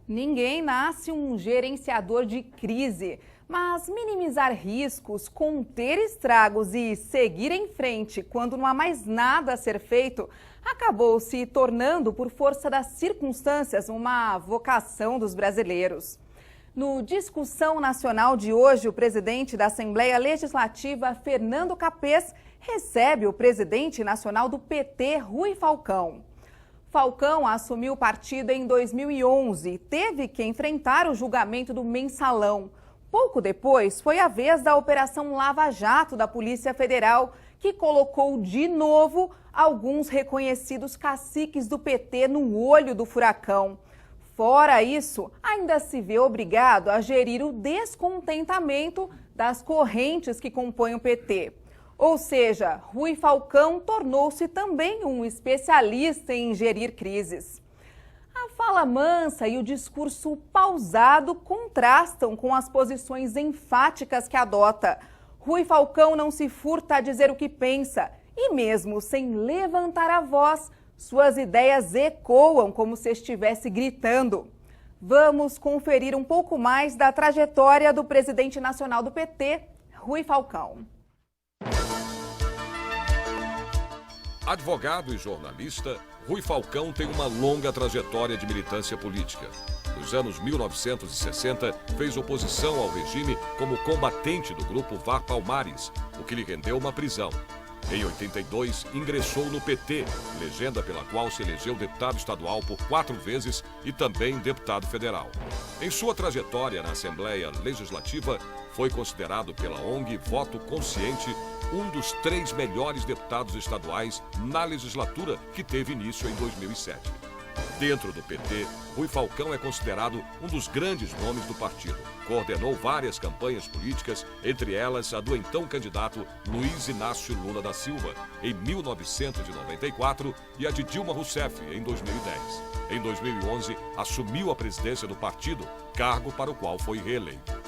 Ninguém nasce um gerenciador de crise, mas minimizar riscos, conter estragos e seguir em frente quando não há mais nada a ser feito, acabou se tornando, por força das circunstâncias, uma vocação dos brasileiros. No Discussão Nacional de hoje, o presidente da Assembleia Legislativa, Fernando Capês, recebe o presidente nacional do PT, Rui Falcão. Falcão assumiu o partido em 2011 e teve que enfrentar o julgamento do Mensalão. Pouco depois, foi a vez da Operação Lava Jato da Polícia Federal, que colocou de novo alguns reconhecidos caciques do PT no olho do furacão. Fora isso, ainda se vê obrigado a gerir o descontentamento das correntes que compõem o PT. Ou seja, Rui Falcão tornou-se também um especialista em gerir crises. A fala mansa e o discurso pausado contrastam com as posições enfáticas que adota. Rui Falcão não se furta a dizer o que pensa e, mesmo sem levantar a voz, suas ideias ecoam como se estivesse gritando. Vamos conferir um pouco mais da trajetória do presidente nacional do PT, Rui Falcão. Advogado e jornalista, Rui Falcão tem uma longa trajetória de militância política. Nos anos 1960, fez oposição ao regime como combatente do grupo VAR Palmares, o que lhe rendeu uma prisão. Em 82, ingressou no PT, legenda pela qual se elegeu deputado estadual por 4 vezes e também deputado federal. Em sua trajetória na Assembleia Legislativa, foi considerado pela ONG Voto Consciente um dos 3 melhores deputados estaduais na legislatura que teve início em 2007. Dentro do PT, Rui Falcão é considerado um dos grandes nomes do partido. Coordenou várias campanhas políticas, entre elas a do então candidato Luiz Inácio Lula da Silva, em 1994, e a de Dilma Rousseff, em 2010. Em 2011, assumiu a presidência do partido, cargo para o qual foi reeleito.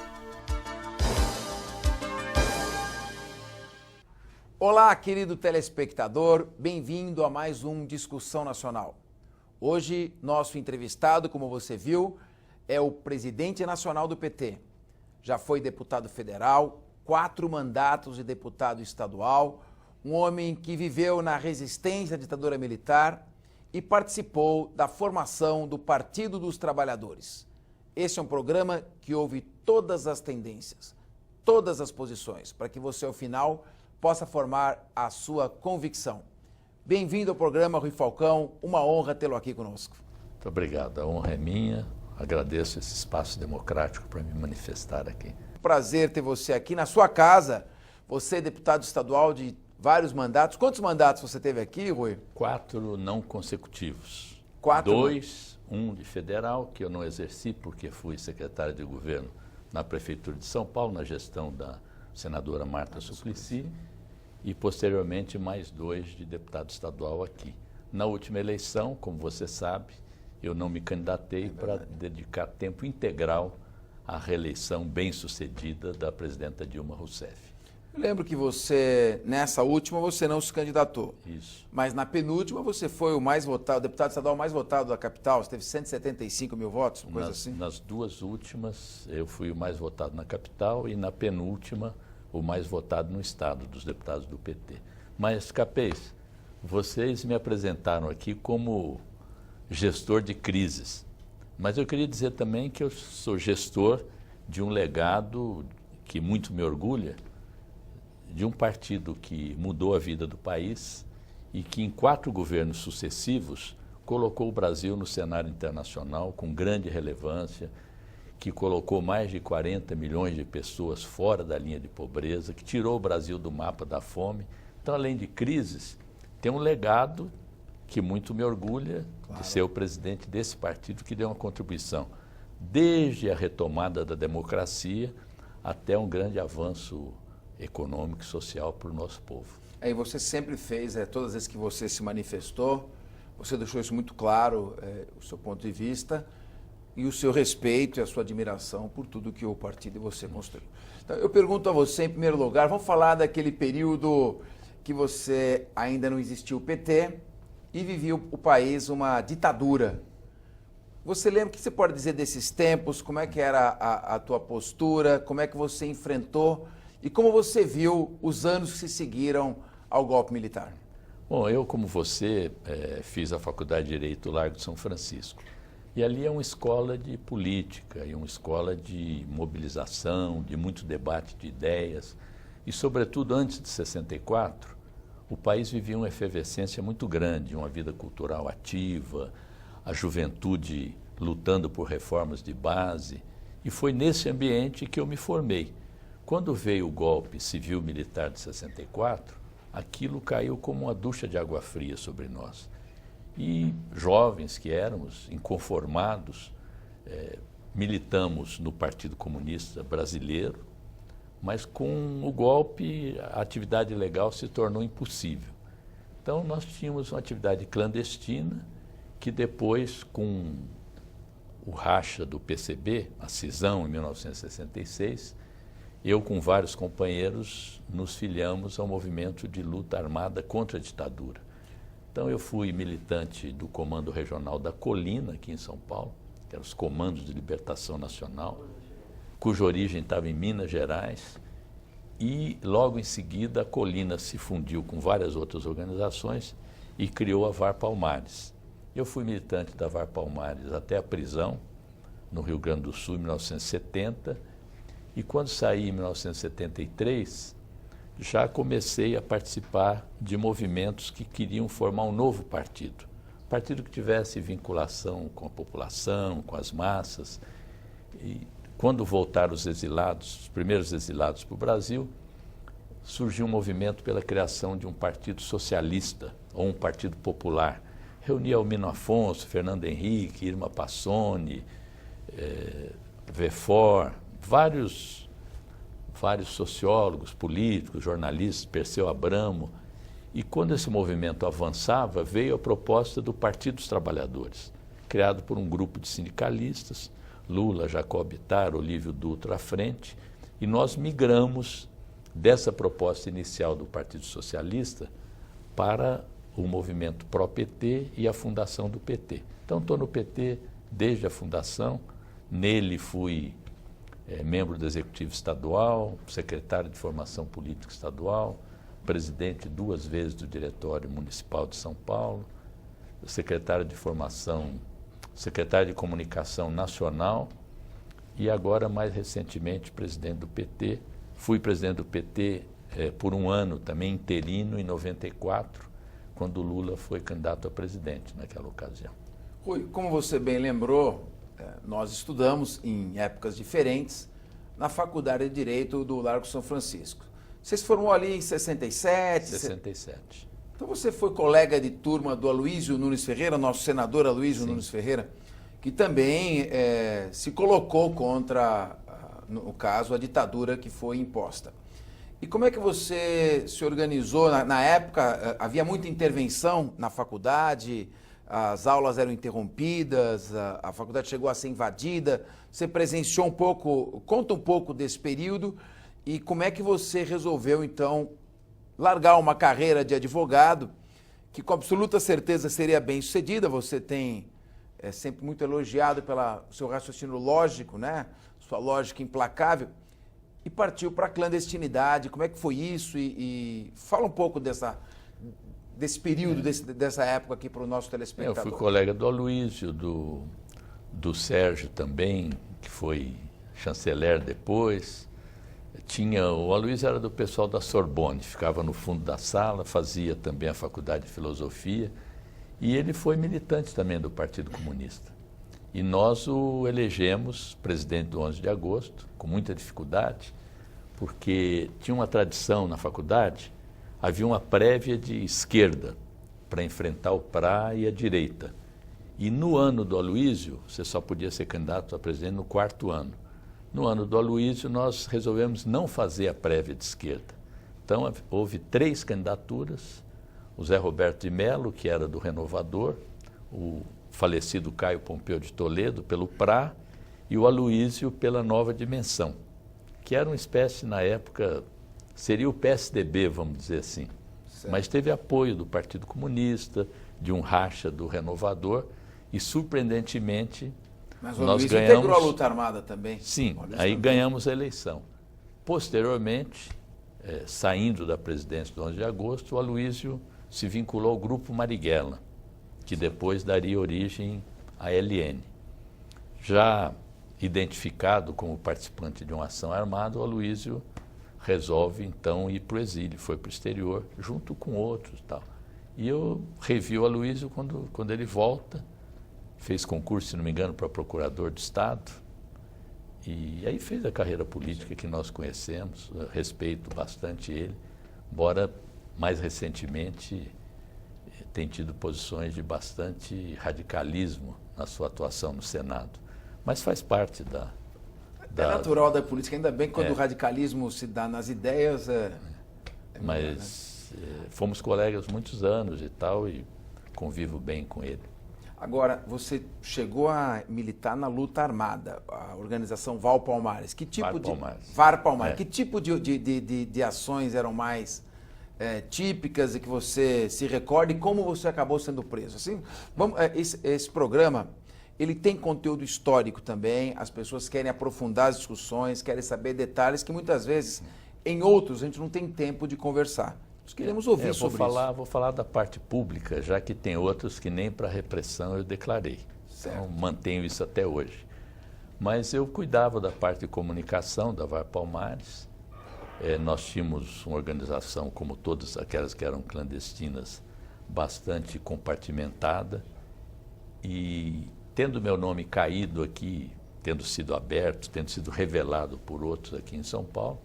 Olá, querido telespectador, bem-vindo a mais um Discussão Nacional. Hoje, nosso entrevistado, como você viu, é o presidente nacional do PT. Já foi deputado federal, 4 mandatos de deputado estadual, um homem que viveu na resistência à ditadura militar e participou da formação do Partido dos Trabalhadores. Esse é um programa que ouve todas as tendências, todas as posições, para que você, ao final, possa formar a sua convicção. Bem-vindo ao programa, Rui Falcão. Uma honra tê-lo aqui conosco. Muito obrigado. A honra é minha. Agradeço esse espaço democrático para me manifestar aqui. Prazer ter você aqui na sua casa. Você é deputado estadual de vários mandatos. Quantos mandatos você teve aqui, Rui? 4 não consecutivos. 4? 2, um de federal, que eu não exerci porque fui secretário de governo na Prefeitura de São Paulo, na gestão da senadora Marta Suplicy. E, posteriormente, mais 2 de deputado estadual aqui. Na última eleição, como você sabe, eu não me candidatei para dedicar tempo integral à reeleição bem-sucedida da presidenta Dilma Rousseff. Eu lembro que você, nessa última, você não se candidatou. Isso. Mas na penúltima você foi o mais votado, o deputado estadual mais votado da capital. Você teve 175 mil votos, uma coisa assim? Nas 2 últimas, eu fui o mais votado na capital e na penúltima, o mais votado no estado dos deputados do PT. Mas, Capês, vocês me apresentaram aqui como gestor de crises. Mas eu queria dizer também que eu sou gestor de um legado que muito me orgulha, de um partido que mudou a vida do país e que em 4 governos sucessivos colocou o Brasil no cenário internacional com grande relevância, que colocou mais de 40 milhões de pessoas fora da linha de pobreza, que tirou o Brasil do mapa da fome. Então, além de crises, tem um legado que muito me orgulha, claro, de ser o presidente desse partido que deu uma contribuição desde a retomada da democracia até um grande avanço econômico e social para o nosso povo. Aí você sempre fez, todas as vezes que você se manifestou, você deixou isso muito claro, o seu ponto de vista, e o seu respeito e a sua admiração por tudo que o partido e você construiu. Então, eu pergunto a você, em primeiro lugar, vamos falar daquele período que você ainda não existia o PT e vivia o país uma ditadura. Você lembra, o que você pode dizer desses tempos? Como é que era a tua postura? Como é que você enfrentou? E como você viu os anos que se seguiram ao golpe militar? Bom, eu, como você, fiz a Faculdade de Direito do Largo de São Francisco. E ali é uma escola de política, e uma escola de mobilização, de muito debate de ideias. E, sobretudo, antes de 64, o país vivia uma efervescência muito grande, uma vida cultural ativa, a juventude lutando por reformas de base. E foi nesse ambiente que eu me formei. Quando veio o golpe civil-militar de 64, aquilo caiu como uma ducha de água fria sobre nós. E jovens que éramos, inconformados, militamos no Partido Comunista Brasileiro, mas com o golpe a atividade legal se tornou impossível. Então nós tínhamos uma atividade clandestina que depois, com o racha do PCB, a cisão em 1966, eu com vários companheiros nos filiamos ao movimento de luta armada contra a ditadura. Então eu fui militante do Comando Regional da Colina, aqui em São Paulo, que eram os Comandos de Libertação Nacional, cuja origem estava em Minas Gerais, e logo em seguida a Colina se fundiu com várias outras organizações e criou a VAR Palmares. Eu fui militante da VAR Palmares até a prisão, no Rio Grande do Sul, em 1970, e quando saí em 1973, já comecei a participar de movimentos que queriam formar um novo partido. Partido que tivesse vinculação com a população, com as massas. E quando voltaram os exilados, os primeiros exilados para o Brasil, surgiu um movimento pela criação de um partido socialista, ou um partido popular. Reunia Almino Afonso, Fernando Henrique, Irma Passoni, Vefor, vários sociólogos, políticos, jornalistas, Perseu Abramo. E quando esse movimento avançava, veio a proposta do Partido dos Trabalhadores, criado por um grupo de sindicalistas, Lula, Jacob Bittar, Olívio Dutra à frente, e nós migramos dessa proposta inicial do Partido Socialista para o movimento pró-PT e a fundação do PT. Então estou no PT desde a fundação, nele fui membro do Executivo Estadual, secretário de Formação Política Estadual, presidente 2 vezes do Diretório Municipal de São Paulo, secretário de Formação, secretário de Comunicação Nacional e agora, mais recentemente, presidente do PT. Fui presidente do PT por um ano, também interino, em 94, quando o Lula foi candidato a presidente naquela ocasião. Rui, como você bem lembrou, nós estudamos em épocas diferentes na Faculdade de Direito do Largo São Francisco. Você se formou ali em 67? 67. Então você foi colega de turma do Aloysio Nunes Ferreira, nosso senador Aloysio Nunes Ferreira, que também se colocou contra, no caso, a ditadura que foi imposta. E como é que você se organizou? Na época, havia muita intervenção na faculdade, as aulas eram interrompidas, a faculdade chegou a ser invadida. Você presenciou um pouco, conta um pouco desse período e como é que você resolveu, então, largar uma carreira de advogado que com absoluta certeza seria bem sucedida. Você é sempre muito elogiado pelo seu raciocínio lógico, né? Sua lógica implacável, e partiu para a clandestinidade. Como é que foi isso? E fala um pouco desse período, dessa época aqui para o nosso telespectador. Eu fui colega do Aloysio, do Sérgio também, que foi chanceler depois. O Aloysio era do pessoal da Sorbonne, ficava no fundo da sala, fazia também a faculdade de filosofia, e ele foi militante também do Partido Comunista. E nós o elegemos presidente do 11 de agosto, com muita dificuldade, porque tinha uma tradição na faculdade, havia uma prévia de esquerda para enfrentar o PRA e a direita. E no ano do Aloysio, você só podia ser candidato a presidente no 4º ano. No ano do Aloysio, nós resolvemos não fazer a prévia de esquerda. Então, houve 3 candidaturas, o Zé Roberto de Mello, que era do Renovador, o falecido Caio Pompeu de Toledo, pelo PRA, e o Aloysio pela Nova Dimensão, que era uma espécie, na época, seria o PSDB, vamos dizer assim. Certo. Mas teve apoio do Partido Comunista, de um racha do Renovador, E, surpreendentemente, Mas o nós Luiz ganhamos... integrou a luta armada também. Sim, O Luiz aí também. ganhamos a eleição. Posteriormente, saindo da presidência do 11 de agosto, o Aloysio se vinculou ao Grupo Marighella, que depois daria origem à LN. Já identificado como participante de uma ação armada, o Aloysio resolve então ir para o exílio, foi para o exterior, junto com outros e tal. E eu revi o Aloysio quando ele volta, fez concurso, se não me engano, para procurador do Estado, e aí fez a carreira política que nós conhecemos, eu respeito bastante ele, embora mais recentemente tenha tido posições de bastante radicalismo na sua atuação no Senado. Mas faz parte É natural da política, ainda bem que quando o radicalismo se dá nas ideias... Mas fomos colegas muitos anos e tal, e convivo bem com ele. Agora, você chegou a militar na luta armada, a organização VAR Palmares. Que tipo VAR Palmares. Que tipo de ações eram mais típicas e que você se recorda e como você acabou sendo preso? Assim, esse programa, ele tem conteúdo histórico também, as pessoas querem aprofundar as discussões, querem saber detalhes que muitas vezes, em outros, a gente não tem tempo de conversar. Nós queremos ouvir sobre isso. Vou falar da parte pública, já que tem outros que nem para repressão eu declarei. Certo. Então, mantenho isso até hoje. Mas eu cuidava da parte de comunicação da VAR Palmares. Nós tínhamos uma organização, como todas aquelas que eram clandestinas, bastante compartimentada. E tendo meu nome caído aqui, tendo sido aberto, tendo sido revelado por outros aqui em São Paulo,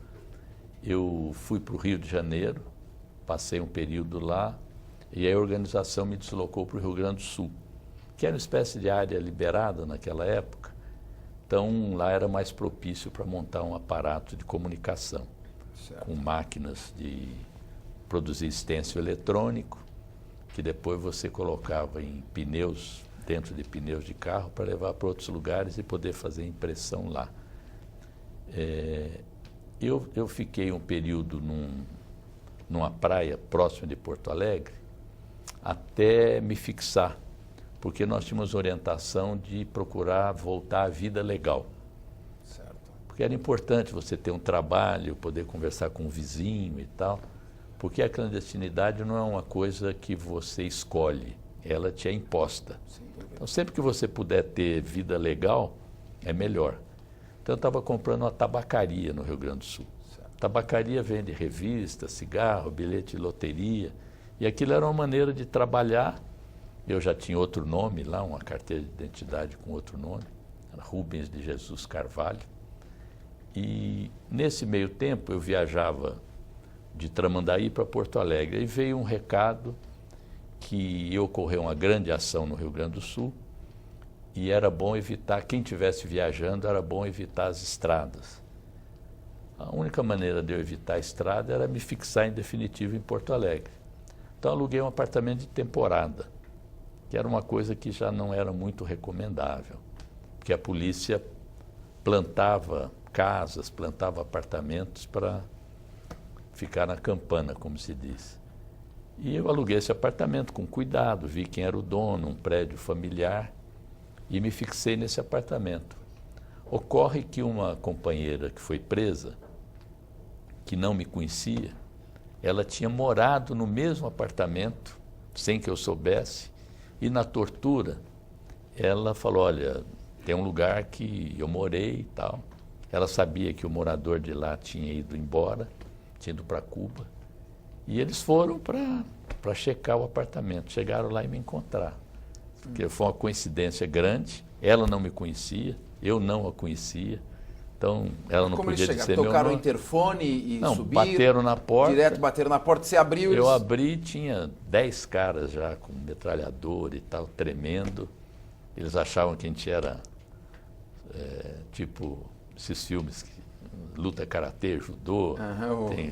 eu fui para o Rio de Janeiro, passei um período lá, e a organização me deslocou para o Rio Grande do Sul, que era uma espécie de área liberada naquela época. Então, lá era mais propício para montar um aparato de comunicação, com máquinas de produzir stencil eletrônico, que depois você colocava em pneus, dentro de pneus de carro, para levar para outros lugares e poder fazer impressão lá. Eu fiquei um período numa praia próxima de Porto Alegre, até me fixar, porque nós tínhamos orientação de procurar voltar à vida legal. Certo. Porque era importante você ter um trabalho, poder conversar com o vizinho e tal, porque a clandestinidade não é uma coisa que você escolhe, ela te é imposta. Então, sempre que você puder ter vida legal, é melhor. Então, eu estava comprando uma tabacaria no Rio Grande do Sul. Tabacaria vende revista, cigarro, bilhete de loteria. E aquilo era uma maneira de trabalhar. Eu já tinha outro nome lá, uma carteira de identidade com outro nome. Era Rubens de Jesus Carvalho. E nesse meio tempo eu viajava de Tramandaí para Porto Alegre. E veio um recado que ia ocorrer uma grande ação no Rio Grande do Sul. E era bom evitar, quem estivesse viajando, era bom evitar as estradas. A única maneira de eu evitar a estrada era me fixar em definitivo em Porto Alegre. Então aluguei um apartamento de temporada, que era uma coisa que já não era muito recomendável, porque a polícia plantava casas, plantava apartamentos para ficar na campana, como se diz. E eu aluguei esse apartamento com cuidado, vi quem era o dono, um prédio familiar, e me fixei nesse apartamento. Ocorre que uma companheira que foi presa, que não me conhecia, ela tinha morado no mesmo apartamento, sem que eu soubesse, e na tortura, ela falou, olha, tem um lugar que eu morei e tal. Ela sabia que o morador de lá tinha ido embora, tinha ido para Cuba, e eles foram para checar o apartamento. Chegaram lá e me encontraram. Porque foi uma coincidência grande, ela não me conhecia, eu não a conhecia, então ela não podia dizer meu nome. Tocaram o interfone e não, subiram? Bateram na porta. Direto bateram na porta, você abriu? Eu abri, tinha 10 caras já com metralhador e tal, tremendo. Eles achavam que a gente era tipo esses filmes que luta karatê, judô,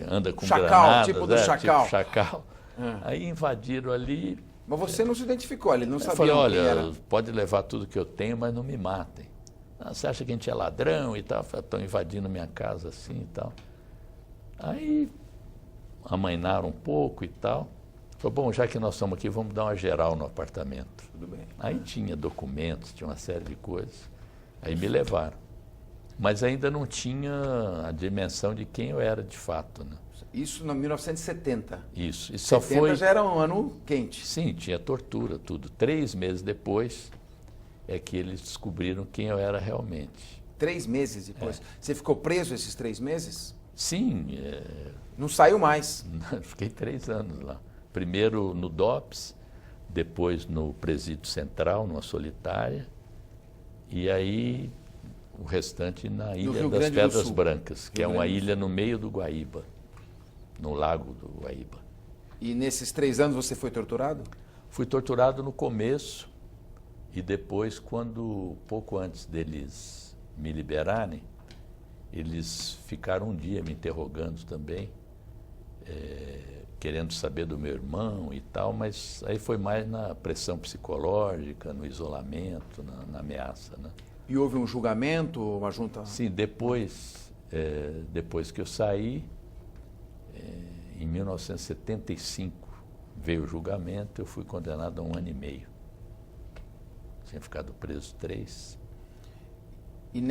anda com Chacal, granadas, tipo do Chacal. Tipo Chacal. Aí invadiram ali. Mas você não se identificou, ele não sabia falei, olha, quem era. Pode levar tudo que eu tenho, mas não me matem. Você acha que a gente é ladrão e tal? Estão invadindo minha casa assim e tal. Aí amainaram um pouco e tal. Falou, bom, já que nós estamos aqui, vamos dar uma geral no apartamento. Tudo bem. Aí tinha documentos, tinha uma série de coisas. Aí me levaram. Mas ainda não tinha a dimensão de quem eu era de fato, né? Isso em 1970. Isso. E só 70 foi... já era um ano quente. Sim, tinha tortura, tudo. 3 meses depois é que eles descobriram quem eu era realmente. 3 meses depois. Você ficou preso esses 3 meses? Sim, Não saiu mais. fiquei 3 anos lá. Primeiro no DOPS, depois no Presídio Central, numa solitária, e aí o restante na Ilha Rio das Grande do Pedras Sul. Brancas, que Rio é uma Grande do ilha no meio do Guaíba, no Lago do Guaíba. E nesses 3 anos você foi torturado? Fui torturado no começo e depois, pouco antes deles me liberarem, eles ficaram um dia me interrogando também, querendo saber do meu irmão e tal, mas aí foi mais na pressão psicológica, no isolamento, na ameaça, né? E houve um julgamento, uma junta? Sim, depois que eu saí, em 1975 veio o julgamento, eu fui condenado a 1 ano e meio. Tinha ficado preso 3. E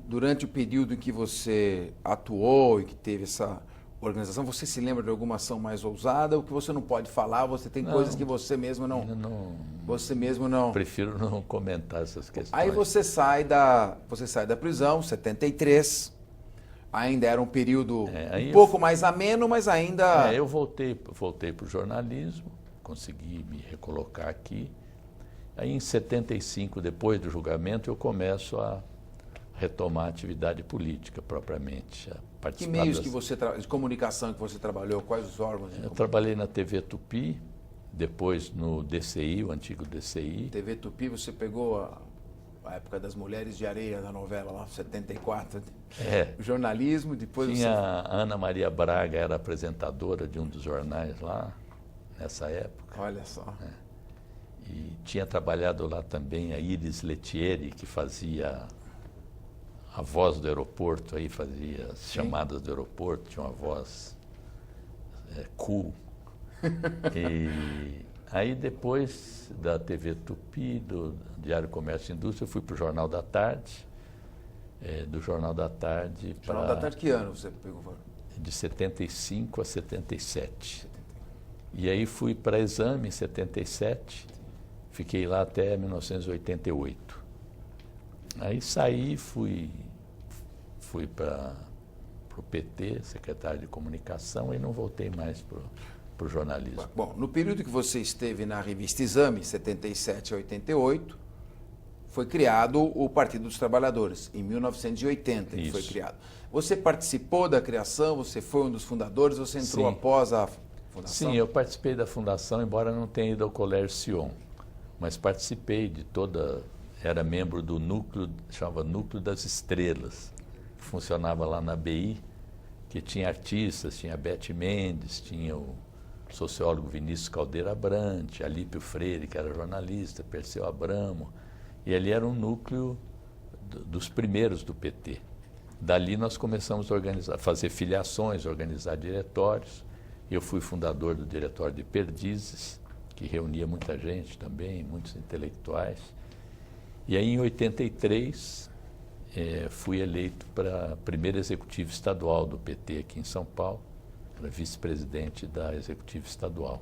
durante o período em que você atuou e que teve essa organização, você se lembra de alguma ação mais ousada? O que você não pode falar, você tem coisas que você mesmo não... Você mesmo não... Prefiro não comentar essas questões. Aí você sai da prisão, 73. Ainda era um período um pouco mais ameno, mas ainda... Eu voltei para o jornalismo, consegui me recolocar aqui. Aí em 75, depois do julgamento, eu começo a retomar a atividade política propriamente. Que meios de comunicação que você trabalhou? Quais os órgãos? Eu trabalhei na TV Tupi, depois no DCI, o antigo DCI. TV Tupi, você pegou a época das Mulheres de Areia, da novela lá, 74. Jornalismo, depois tinha a Ana Maria Braga, era apresentadora de um dos jornais lá, nessa época. Olha só. E tinha trabalhado lá também a Iris Lettieri, que fazia a voz do aeroporto, aí fazia as chamadas do aeroporto, tinha uma voz cool. E aí depois da TV Tupi, do Diário Comércio e Indústria, eu fui para o Jornal da Tarde. Do Jornal da Tarde para... Jornal da Tarde, que ano você pegou? De 75 a 77. E aí fui para Exame em 77, fiquei lá até 1988. Aí saí, fui para o PT, secretário de comunicação, e não voltei mais para o jornalismo. Bom, no período que você esteve na revista Exame, 77 a 88, foi criado o Partido dos Trabalhadores, em 1980 que foi criado. Você participou da criação, você foi um dos fundadores, você entrou após a fundação? Sim, eu participei da fundação, embora não tenha ido ao Colégio Sion, mas participei de toda... Era membro do núcleo, chamava Núcleo das Estrelas, que funcionava lá na BI, que tinha artistas, tinha Beth Mendes, tinha o sociólogo Vinícius Caldeira Brant, Alípio Freire, que era jornalista, Perseu Abramo, e ali era um núcleo dos primeiros do PT. Dali nós começamos a organizar, fazer filiações, organizar diretórios. Eu fui fundador do Diretório de Perdizes, que reunia muita gente também, muitos intelectuais. E aí, em 83, fui eleito para primeiro executivo estadual do PT aqui em São Paulo, para vice-presidente da executiva estadual.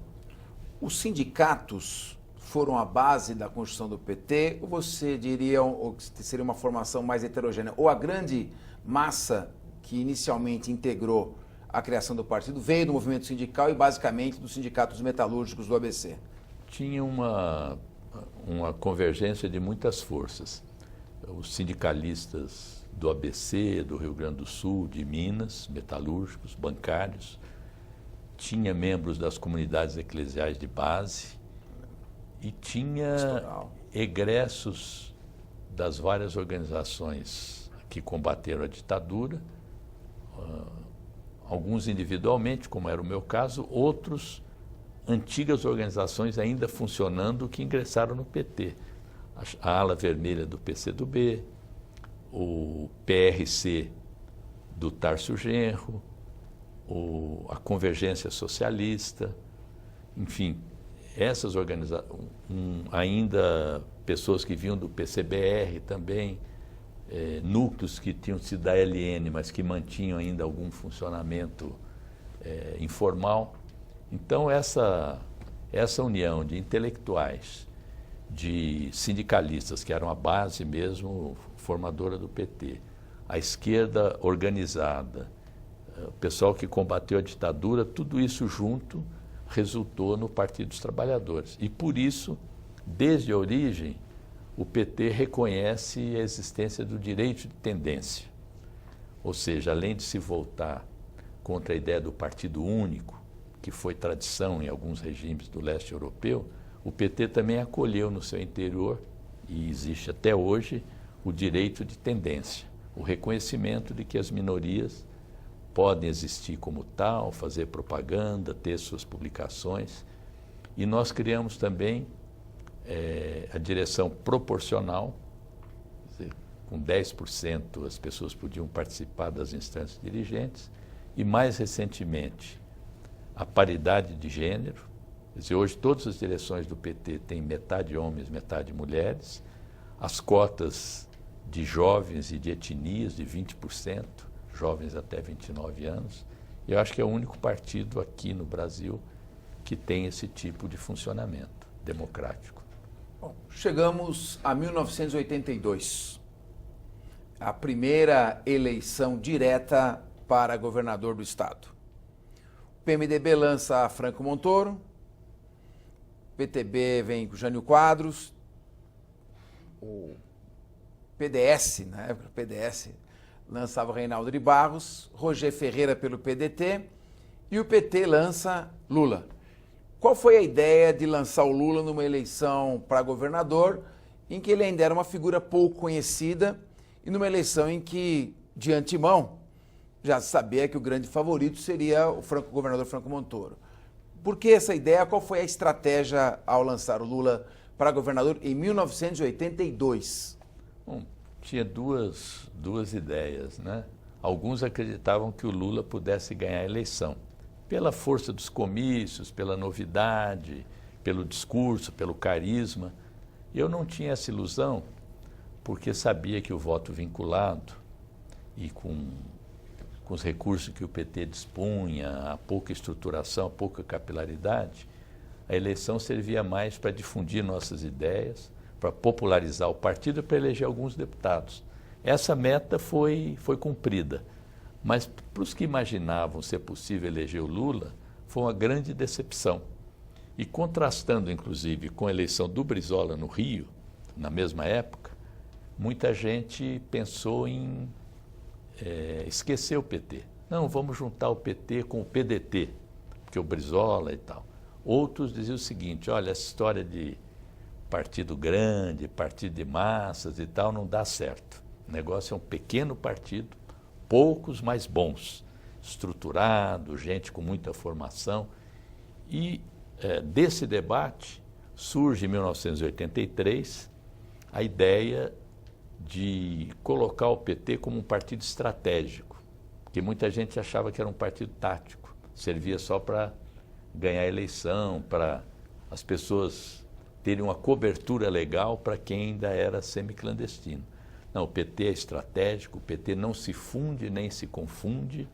Os sindicatos foram a base da construção do PT, ou você diria que seria uma formação mais heterogênea? Ou a grande massa que inicialmente integrou a criação do partido veio do movimento sindical e basicamente dos sindicatos metalúrgicos do ABC? Tinha uma convergência de muitas forças. Os sindicalistas do ABC, do Rio Grande do Sul, de Minas, metalúrgicos, bancários. Tinha membros das comunidades eclesiais de base e tinha egressos das várias organizações que combateram a ditadura, alguns individualmente, como era o meu caso, outros antigas organizações ainda funcionando que ingressaram no PT. A ala vermelha do PCdoB, o PRC do Tárcio Genro, a Convergência Socialista. enfim, essas organizações, ainda pessoas que vinham do PCBR também, núcleos que tinham sido da LN, mas que mantinham ainda algum funcionamento informal. Então, essa união de intelectuais, de sindicalistas, que eram a base mesmo formadora do PT, a esquerda organizada, o pessoal que combateu a ditadura, tudo isso junto resultou no Partido dos Trabalhadores. E por isso, desde a origem, o PT reconhece a existência do direito de tendência. Ou seja, além de se voltar contra a ideia do partido único, que foi tradição em alguns regimes do leste europeu, o PT também acolheu no seu interior, e existe até hoje, o direito de tendência, o reconhecimento de que as minorias podem existir como tal, fazer propaganda, ter suas publicações. E nós criamos também a direção proporcional, quer dizer, com 10% as pessoas podiam participar das instâncias dirigentes, e mais recentemente a paridade de gênero. Quer dizer, hoje todas as direções do PT têm metade homens, metade mulheres, as cotas de jovens e de etnias de 20%, jovens até 29 anos. Eu acho que é o único partido aqui no Brasil que tem esse tipo de funcionamento democrático. Bom, chegamos a 1982, a primeira eleição direta para governador do estado. O PMDB lança Franco Montoro, o PTB vem com Jânio Quadros, o PDS, na época o PDS lançava o Reinaldo de Barros, Roger Ferreira pelo PDT e o PT lança Lula. Qual foi a ideia de lançar o Lula numa eleição para governador em que ele ainda era uma figura pouco conhecida e numa eleição em que, de antemão, já se sabia que o grande favorito seria o governador Franco Montoro? Por que essa ideia? Qual foi a estratégia ao lançar o Lula para governador em 1982? Bom, tinha duas ideias, né? Alguns acreditavam que o Lula pudesse ganhar a eleição, pela força dos comícios, pela novidade, pelo discurso, pelo carisma. Eu não tinha essa ilusão, porque sabia que o voto vinculado e com os recursos que o PT dispunha, a pouca estruturação, a pouca capilaridade, a eleição servia mais para difundir nossas ideias, para popularizar o partido e para eleger alguns deputados. Essa meta foi cumprida, mas para os que imaginavam ser possível eleger o Lula, foi uma grande decepção. E contrastando, inclusive, com a eleição do Brizola no Rio, na mesma época, muita gente pensou em esquecer o PT. Não, vamos juntar o PT com o PDT, porque o Brizola e tal. Outros diziam o seguinte: olha, essa história de partido grande, partido de massas e tal, não dá certo. O negócio é um pequeno partido, poucos, mas bons, estruturado, gente com muita formação. E desse debate surge, em 1983, a ideia de colocar o PT como um partido estratégico, porque muita gente achava que era um partido tático, servia só para ganhar a eleição, para as pessoas terem uma cobertura legal para quem ainda era semiclandestino. Não, o PT é estratégico, o PT não se funde nem se confunde,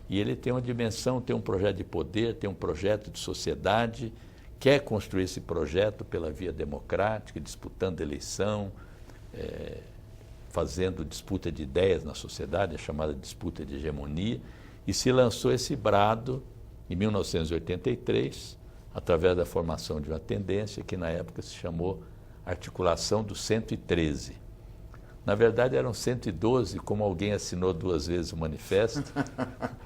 e ele tem uma dimensão, tem um projeto de poder, tem um projeto de sociedade, quer construir esse projeto pela via democrática, disputando eleição, fazendo disputa de ideias na sociedade, a chamada disputa de hegemonia, e se lançou esse brado em 1983, através da formação de uma tendência que na época se chamou Articulação do 113. Na verdade eram 112, como alguém assinou 2 vezes o manifesto,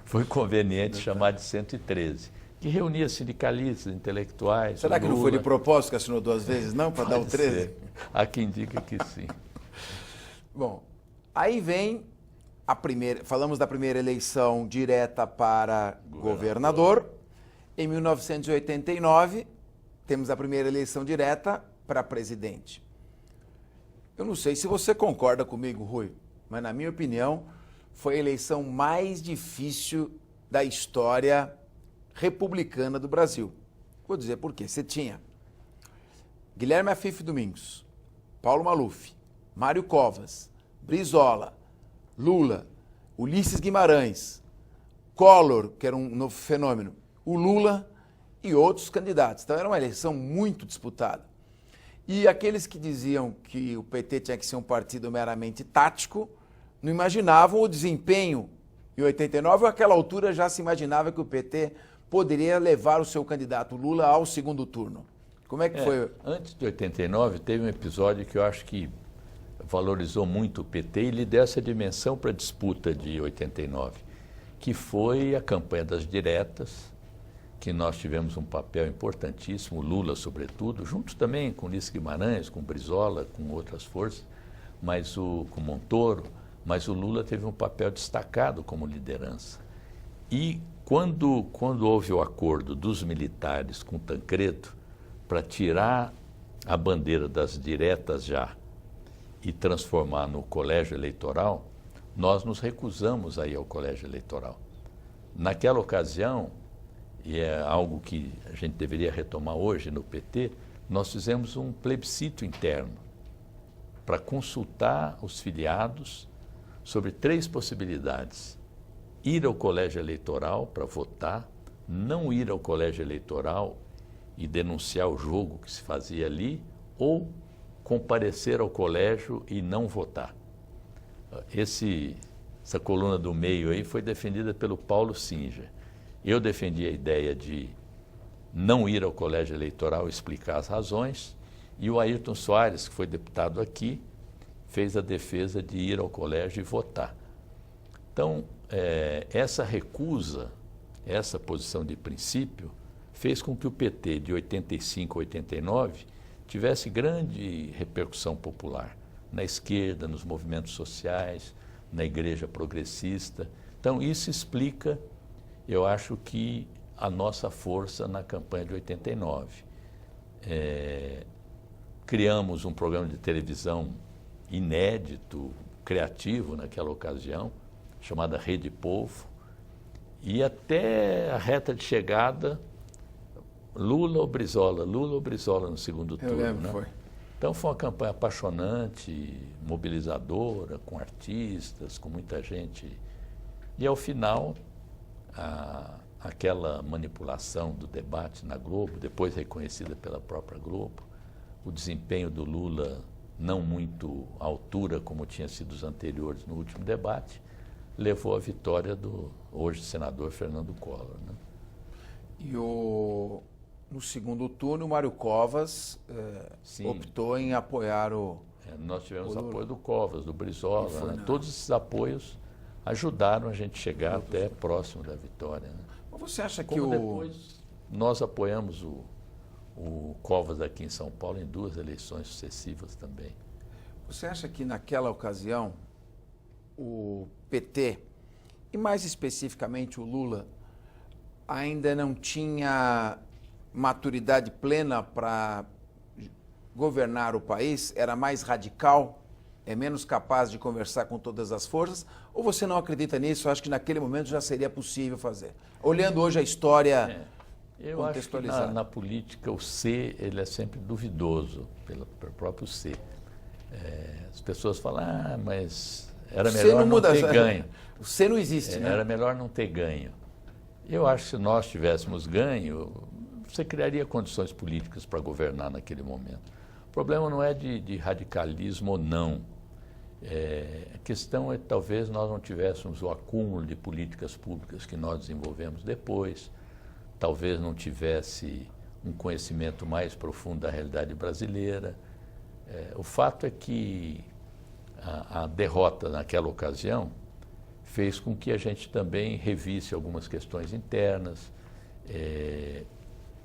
foi conveniente chamar de 113, que reunia sindicalistas, intelectuais. Será que não foi de propósito que assinou 2 vezes, não, para dar o 13? Ser. Há quem diga que sim. Bom, aí vem a primeira, falamos da primeira eleição direta para governador. Em 1989, temos a primeira eleição direta para presidente. Eu não sei se você concorda comigo, Rui, mas na minha opinião, foi a eleição mais difícil da história republicana do Brasil. Vou dizer por quê. Você tinha Guilherme Afif Domingos, Paulo Maluf, Mário Covas, Brizola, Lula, Ulisses Guimarães, Collor, que era um novo fenômeno, o Lula e outros candidatos. Então era uma eleição muito disputada. E aqueles que diziam que o PT tinha que ser um partido meramente tático, não imaginavam o desempenho. Em 89, àquela altura já se imaginava que o PT poderia levar o seu candidato Lula ao segundo turno. Como é que foi? Antes de 89, teve um episódio que eu acho que valorizou muito o PT e lhe deu essa dimensão para a disputa de 89, que foi a campanha das diretas, que nós tivemos um papel importantíssimo, Lula sobretudo, junto também com Ulisses Guimarães, com Brizola, com outras forças, com Montoro, mas o Lula teve um papel destacado como liderança. E quando houve o acordo dos militares com Tancredo para tirar a bandeira das diretas já e transformar no colégio eleitoral, nós nos recusamos a ir ao colégio eleitoral. Naquela ocasião, e é algo que a gente deveria retomar hoje no PT, nós fizemos um plebiscito interno para consultar os filiados sobre 3 possibilidades: ir ao colégio eleitoral para votar, não ir ao colégio eleitoral e denunciar o jogo que se fazia ali, ou comparecer ao colégio e não votar. Essa coluna do meio aí foi defendida pelo Paulo Singer. Eu defendi a ideia de não ir ao colégio eleitoral e explicar as razões, e o Ayrton Soares, que foi deputado aqui, fez a defesa de ir ao colégio e votar. Então, essa recusa, essa posição de princípio, fez com que o PT de 85 a 89 tivesse grande repercussão popular, na esquerda, nos movimentos sociais, na igreja progressista. Então, isso explica, eu acho que a nossa força na campanha de 89. Criamos um programa de televisão inédito, criativo naquela ocasião, chamada Rede Povo, e até a reta de chegada, Lula ou Brizola no segundo turno. Eu lembro, né? foi. Então foi uma campanha apaixonante, mobilizadora, com artistas, com muita gente. E ao final, aquela manipulação do debate na Globo, depois reconhecida pela própria Globo, o desempenho do Lula não muito à altura como tinha sido os anteriores no último debate, levou à vitória do hoje senador Fernando Collor. Né? E no segundo turno, o Mário Covas optou em apoiar o... nós tivemos apoio do Covas, do Brizola, né? Todos esses apoios ajudaram a gente chegar até próximo da vitória. Né? Mas você acha que como depois nós apoiamos o Covas aqui em São Paulo em 2 eleições sucessivas também. Você acha que naquela ocasião o PT, e mais especificamente o Lula, ainda não tinha maturidade plena para governar o país? Era mais radical? É menos capaz de conversar com todas as forças? Ou você não acredita nisso? Acho que naquele momento já seria possível fazer. Olhando hoje a história eu acho que na política o C ele é sempre duvidoso, pelo próprio C. As pessoas falam, mas era melhor não ter ganho. O C não existe, né? Era melhor não ter ganho. Eu acho que se nós tivéssemos ganho, você criaria condições políticas para governar naquele momento. O problema não é de radicalismo ou não. A questão é que talvez nós não tivéssemos o acúmulo de políticas públicas que nós desenvolvemos depois, talvez não tivesse um conhecimento mais profundo da realidade brasileira. O fato é que a derrota naquela ocasião fez com que a gente também revisse algumas questões internas,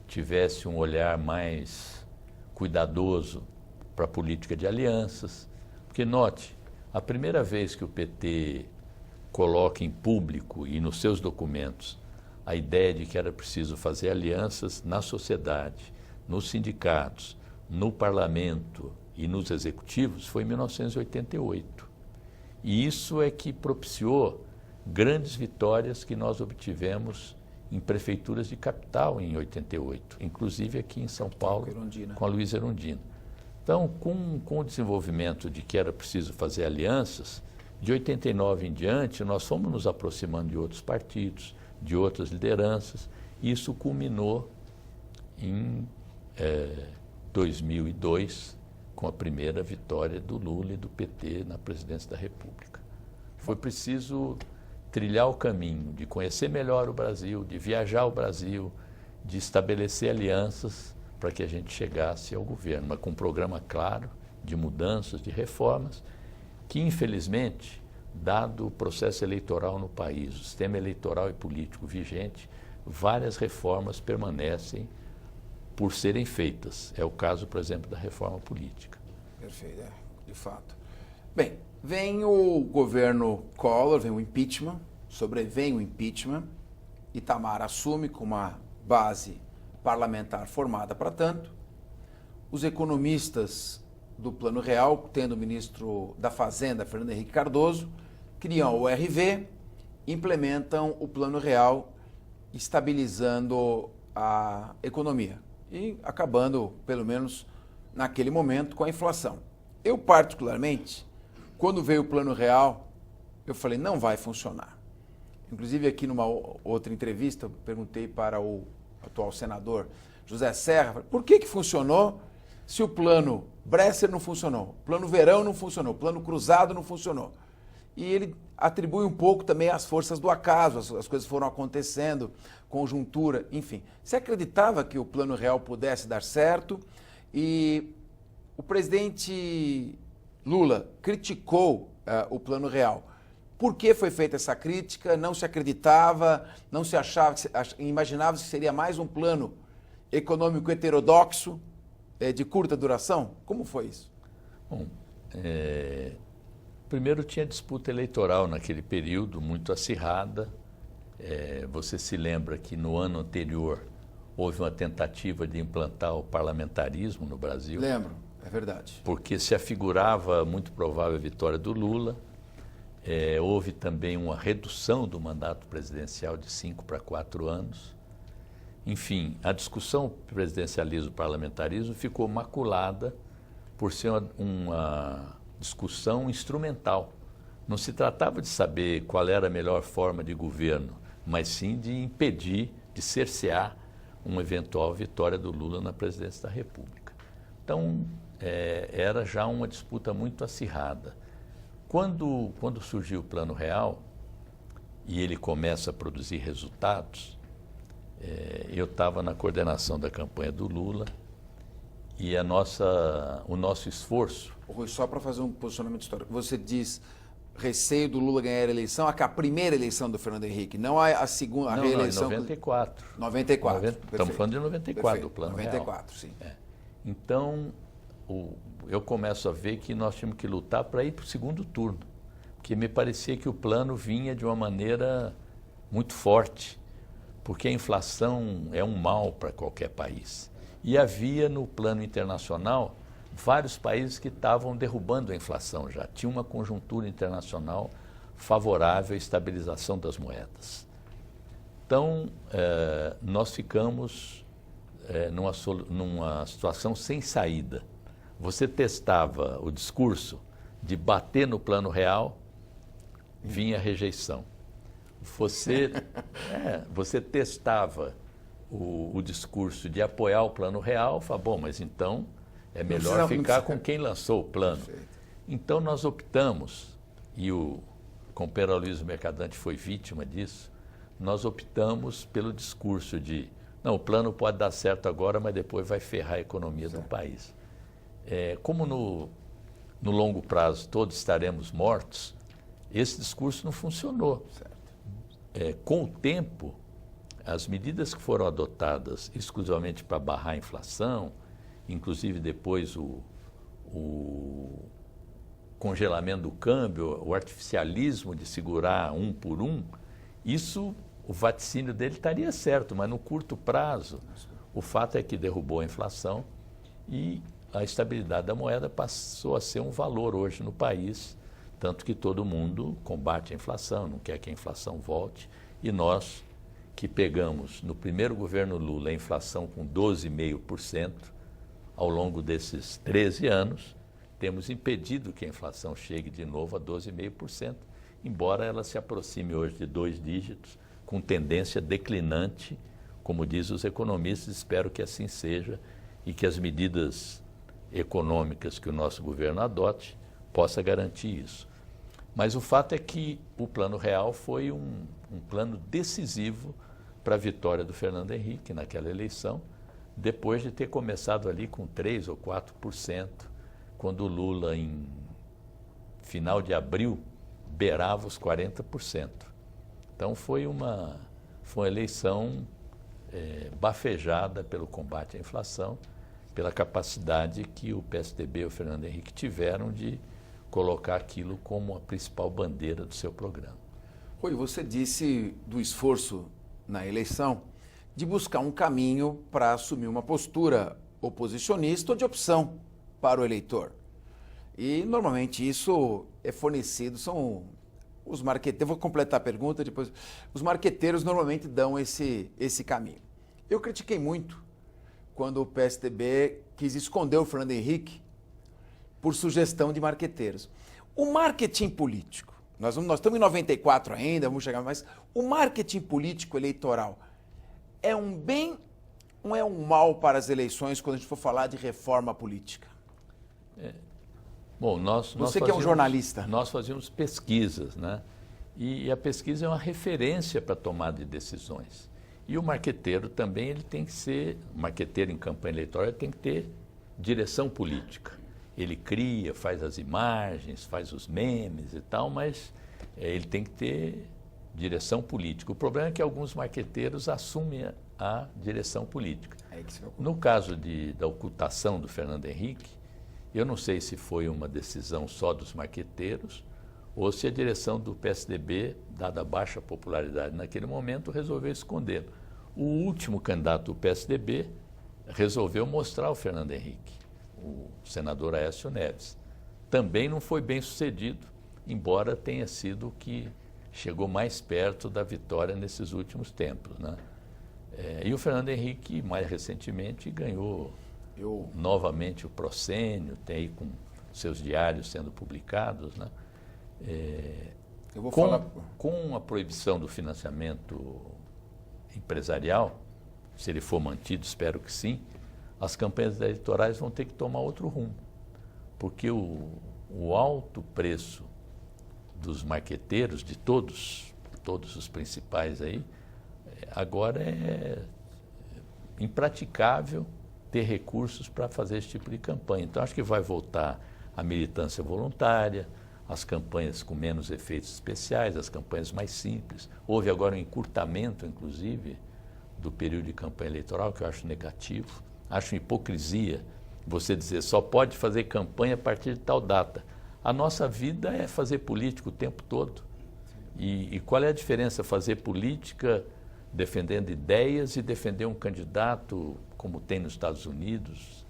tivesse um olhar mais cuidadoso para a política de alianças. Porque, note, a primeira vez que o PT coloca em público e nos seus documentos a ideia de que era preciso fazer alianças na sociedade, nos sindicatos, no parlamento e nos executivos, foi em 1988. E isso é que propiciou grandes vitórias que nós obtivemos em prefeituras de capital em 88, inclusive aqui em São Paulo, com a Luísa Erundina. Então, com o desenvolvimento de que era preciso fazer alianças, de 89 em diante, nós fomos nos aproximando de outros partidos, de outras lideranças, e isso culminou em 2002, com a primeira vitória do Lula e do PT na presidência da República. Foi preciso trilhar o caminho de conhecer melhor o Brasil, de viajar ao Brasil, de estabelecer alianças para que a gente chegasse ao governo, mas com um programa claro de mudanças, de reformas, que infelizmente, dado o processo eleitoral no país, o sistema eleitoral e político vigente, várias reformas permanecem por serem feitas. É o caso, por exemplo, da reforma política. Perfeito, de fato. Bem, vem o governo Collor, vem o impeachment, sobrevém o impeachment, Itamar assume com uma base parlamentar formada para tanto, os economistas do Plano Real, tendo o ministro da Fazenda, Fernando Henrique Cardoso, criam o RV, implementam o Plano Real, estabilizando a economia e acabando, pelo menos naquele momento, com a inflação. Eu, particularmente, quando veio o Plano Real, eu falei, não vai funcionar. Inclusive, aqui numa outra entrevista, eu perguntei para o atual senador José Serra, por que funcionou se o plano Bresser não funcionou, o plano Verão não funcionou, o plano Cruzado não funcionou? E ele atribui um pouco também às forças do acaso, as coisas foram acontecendo, conjuntura, enfim. Você acreditava que o Plano Real pudesse dar certo? E o presidente Lula criticou o Plano Real. Por que foi feita essa crítica? Não se acreditava, não se achava, imaginava-se que seria mais um plano econômico heterodoxo, de curta duração? Como foi isso? Bom, primeiro tinha disputa eleitoral naquele período, muito acirrada. Você se lembra que no ano anterior houve uma tentativa de implantar o parlamentarismo no Brasil? Lembro, é verdade. Porque se afigurava muito provável a vitória do Lula. Houve também uma redução do mandato presidencial de 5 para 4 anos. Enfim, a discussão presidencialismo-parlamentarismo ficou maculada por ser uma discussão instrumental. Não se tratava de saber qual era a melhor forma de governo, mas sim de impedir, de cercear uma eventual vitória do Lula na presidência da República. Então, era já uma disputa muito acirrada. Quando surgiu o Plano Real e ele começa a produzir resultados, eu estava na coordenação da campanha do Lula e o nosso esforço... Rui, só para fazer um posicionamento histórico, você diz receio do Lula ganhar a eleição, a primeira eleição do Fernando Henrique, não a segunda, a reeleição... Não, em 94. 94, estamos falando de 94, perfeito. Do Plano 94, Real. Sim. Então, eu começo a ver que nós tínhamos que lutar para ir para o segundo turno, porque me parecia que o plano vinha de uma maneira muito forte, porque a inflação é um mal para qualquer país. E havia no plano internacional vários países que estavam derrubando a inflação já. Tinha uma conjuntura internacional favorável à estabilização das moedas. Então, nós ficamos numa situação sem saída. Você testava o discurso de bater no Plano Real, vinha rejeição. Você testava o discurso de apoiar o Plano Real, fala, bom, mas então é melhor ficar com quem lançou o plano. Perfeito. Então nós optamos, e o companheiro Aloysio Mercadante foi vítima disso, nós optamos pelo discurso de, não, o plano pode dar certo agora, mas depois vai ferrar a economia do país. Como no longo prazo todos estaremos mortos, esse discurso não funcionou. Com o tempo, as medidas que foram adotadas exclusivamente para barrar a inflação, inclusive depois o congelamento do câmbio, o artificialismo de segurar um por um, isso, o vaticínio dele estaria certo, mas no curto prazo, o fato é que derrubou a inflação e a estabilidade da moeda passou a ser um valor hoje no país, tanto que todo mundo combate a inflação, não quer que a inflação volte, e nós que pegamos no primeiro governo Lula a inflação com 12,5%, ao longo desses 13 anos, temos impedido que a inflação chegue de novo a 12,5%, embora ela se aproxime hoje de 2 dígitos, com tendência declinante, como dizem os economistas, espero que assim seja e que as medidas econômicas que o nosso governo adote possa garantir isso. Mas o fato é que o Plano Real foi um plano decisivo para a vitória do Fernando Henrique naquela eleição, depois de ter começado ali com 3 ou 4%, quando o Lula, em final de abril, beirava os 40%. Então foi uma eleição bafejada pelo combate à inflação, pela capacidade que o PSDB e o Fernando Henrique tiveram de colocar aquilo como a principal bandeira do seu programa. Rui, você disse do esforço na eleição de buscar um caminho para assumir uma postura oposicionista ou de opção para o eleitor. E normalmente isso é fornecido, são os marqueteiros, vou completar a pergunta depois, os marqueteiros normalmente dão esse caminho. Eu critiquei muito quando o PSDB quis esconder o Fernando Henrique por sugestão de marqueteiros. O marketing político, nós estamos em 94 ainda, vamos chegar mais, o marketing político eleitoral é um bem ou é um mal para as eleições quando a gente for falar de reforma política? Bom, Você que é um jornalista. Nós fazíamos pesquisas, né? E a pesquisa é uma referência para a tomada de decisões. E o marqueteiro também, ele tem que ser, o marqueteiro em campanha eleitoral, ele tem que ter direção política. Ele cria, faz as imagens, faz os memes e tal, mas ele tem que ter direção política. O problema é que alguns marqueteiros assumem a direção política. No caso da ocultação do Fernando Henrique, eu não sei se foi uma decisão só dos marqueteiros ou se a direção do PSDB, dada a baixa popularidade naquele momento, resolveu escondê-lo. O último candidato do PSDB resolveu mostrar o Fernando Henrique, o senador Aécio Neves. Também não foi bem sucedido, embora tenha sido o que chegou mais perto da vitória nesses últimos tempos, né? E o Fernando Henrique, mais recentemente, ganhou novamente o proscênio, tem aí com seus diários sendo publicados, né? Com a proibição do financiamento empresarial, se ele for mantido, espero que sim, as campanhas eleitorais vão ter que tomar outro rumo, porque o alto preço dos marqueteiros, de todos os principais aí, agora é impraticável ter recursos para fazer esse tipo de campanha. Então, acho que vai voltar a militância voluntária, as campanhas com menos efeitos especiais, as campanhas mais simples. Houve agora um encurtamento, inclusive, do período de campanha eleitoral, que eu acho negativo. Acho hipocrisia você dizer só pode fazer campanha a partir de tal data. A nossa vida é fazer política o tempo todo. E qual é a diferença fazer política defendendo ideias e defender um candidato como tem nos Estados Unidos?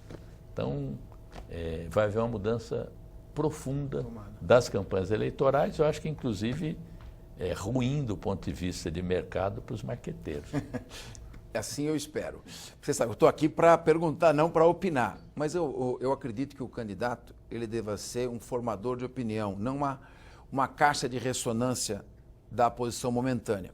Então, vai haver uma mudança profunda das campanhas eleitorais. Eu acho que, inclusive, é ruim do ponto de vista de mercado para os marqueteiros. Assim eu espero. Você sabe, eu estou aqui para perguntar, não para opinar. Mas eu acredito que o candidato ele deva ser um formador de opinião, não uma caixa de ressonância da posição momentânea.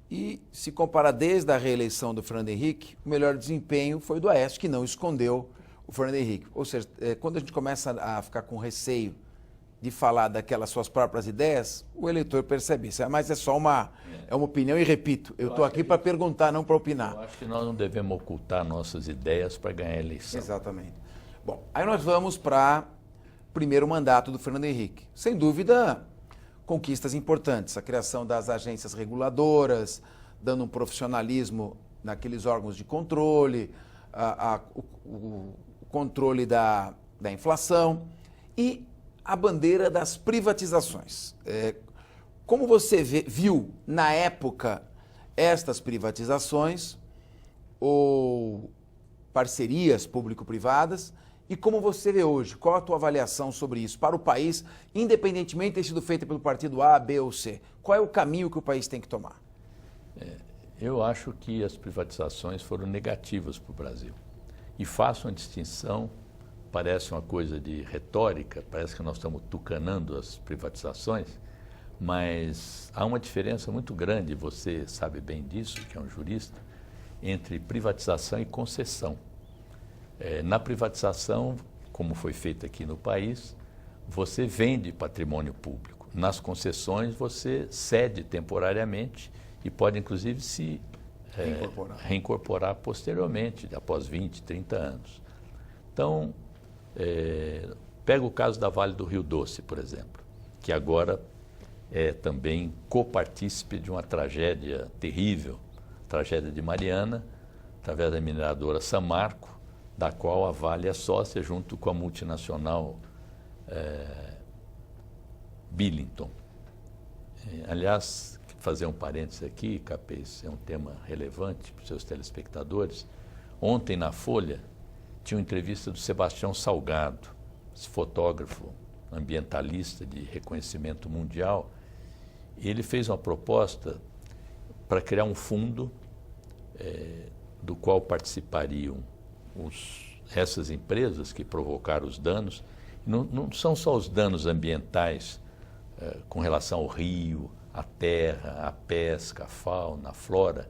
E se comparar desde a reeleição do Fernando Henrique, o melhor desempenho foi do Aécio, que não escondeu o Fernando Henrique. Ou seja, quando a gente começa a ficar com receio de falar daquelas suas próprias ideias, o eleitor percebe isso. Mas é só uma opinião e repito, eu estou aqui para perguntar, não para opinar. Eu acho que nós não devemos ocultar nossas ideias para ganhar a eleição. Exatamente. Bom, aí nós vamos para o primeiro mandato do Fernando Henrique. Sem dúvida, conquistas importantes. A criação das agências reguladoras, dando um profissionalismo naqueles órgãos de controle, o controle da inflação e a bandeira das privatizações. Como você viu na época estas privatizações ou parcerias público-privadas e como você vê hoje? Qual a tua avaliação sobre isso para o país, independentemente de ter sido feita pelo partido A, B ou C? Qual é o caminho que o país tem que tomar? Eu acho que as privatizações foram negativas para o Brasil. E faço uma distinção, parece uma coisa de retórica, parece que nós estamos tucanando as privatizações, mas há uma diferença muito grande, você sabe bem disso, que é um jurista, entre privatização e concessão. Na privatização, como foi feito aqui no país, você vende patrimônio público. Nas concessões, você cede temporariamente e pode, inclusive, se reincorporar posteriormente, após 20, 30 anos. Então, pega o caso da Vale do Rio Doce, por exemplo, que agora é também copartícipe de uma tragédia terrível, tragédia de Mariana, através da mineradora Samarco, da qual a Vale é sócia junto com a multinacional Billington. Aliás, fazer um parênteses aqui, Capês, é um tema relevante para os seus telespectadores. Ontem, na Folha, tinha uma entrevista do Sebastião Salgado, esse fotógrafo ambientalista de reconhecimento mundial. Ele fez uma proposta para criar um fundo do qual participariam essas empresas que provocaram os danos. Não são só os danos ambientais com relação ao rio, à terra, à pesca, à fauna, à flora.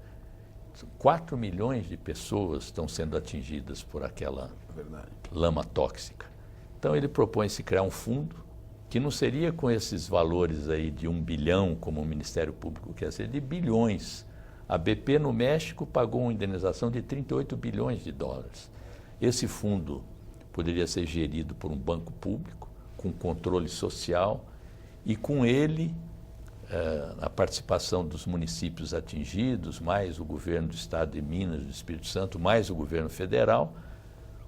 4 milhões de pessoas estão sendo atingidas por aquela lama tóxica. Então ele propõe-se criar um fundo que não seria com esses valores aí de 1 bilhão, como o Ministério Público quer ser, de bilhões. A BP no México pagou uma indenização de 38 bilhões de dólares. Esse fundo poderia ser gerido por um banco público, com controle social, e com ele a participação dos municípios atingidos, mais o governo do Estado de Minas, do Espírito Santo, mais o governo federal,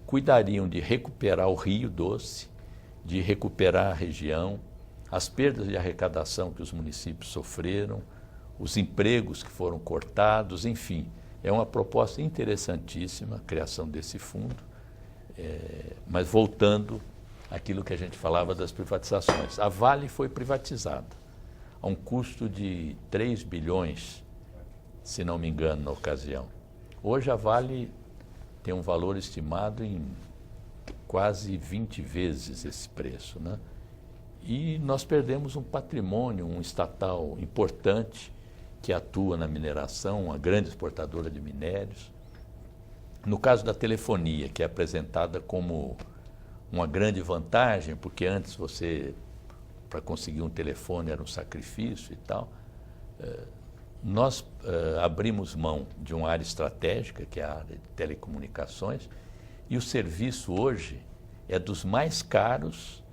cuidariam de recuperar o Rio Doce, de recuperar a região, as perdas de arrecadação que os municípios sofreram, os empregos que foram cortados, enfim. É uma proposta interessantíssima a criação desse fundo, mas voltando àquilo que a gente falava das privatizações. A Vale foi privatizada a um custo de 3 bilhões, se não me engano, na ocasião. Hoje a Vale tem um valor estimado em quase 20 vezes esse preço, né? E nós perdemos um patrimônio, um estatal importante que atua na mineração, uma grande exportadora de minérios. No caso da telefonia, que é apresentada como uma grande vantagem, porque antes você, para conseguir um telefone, era um sacrifício e tal, nós abrimos mão de uma área estratégica, que é a área de telecomunicações, e o serviço hoje é dos mais caros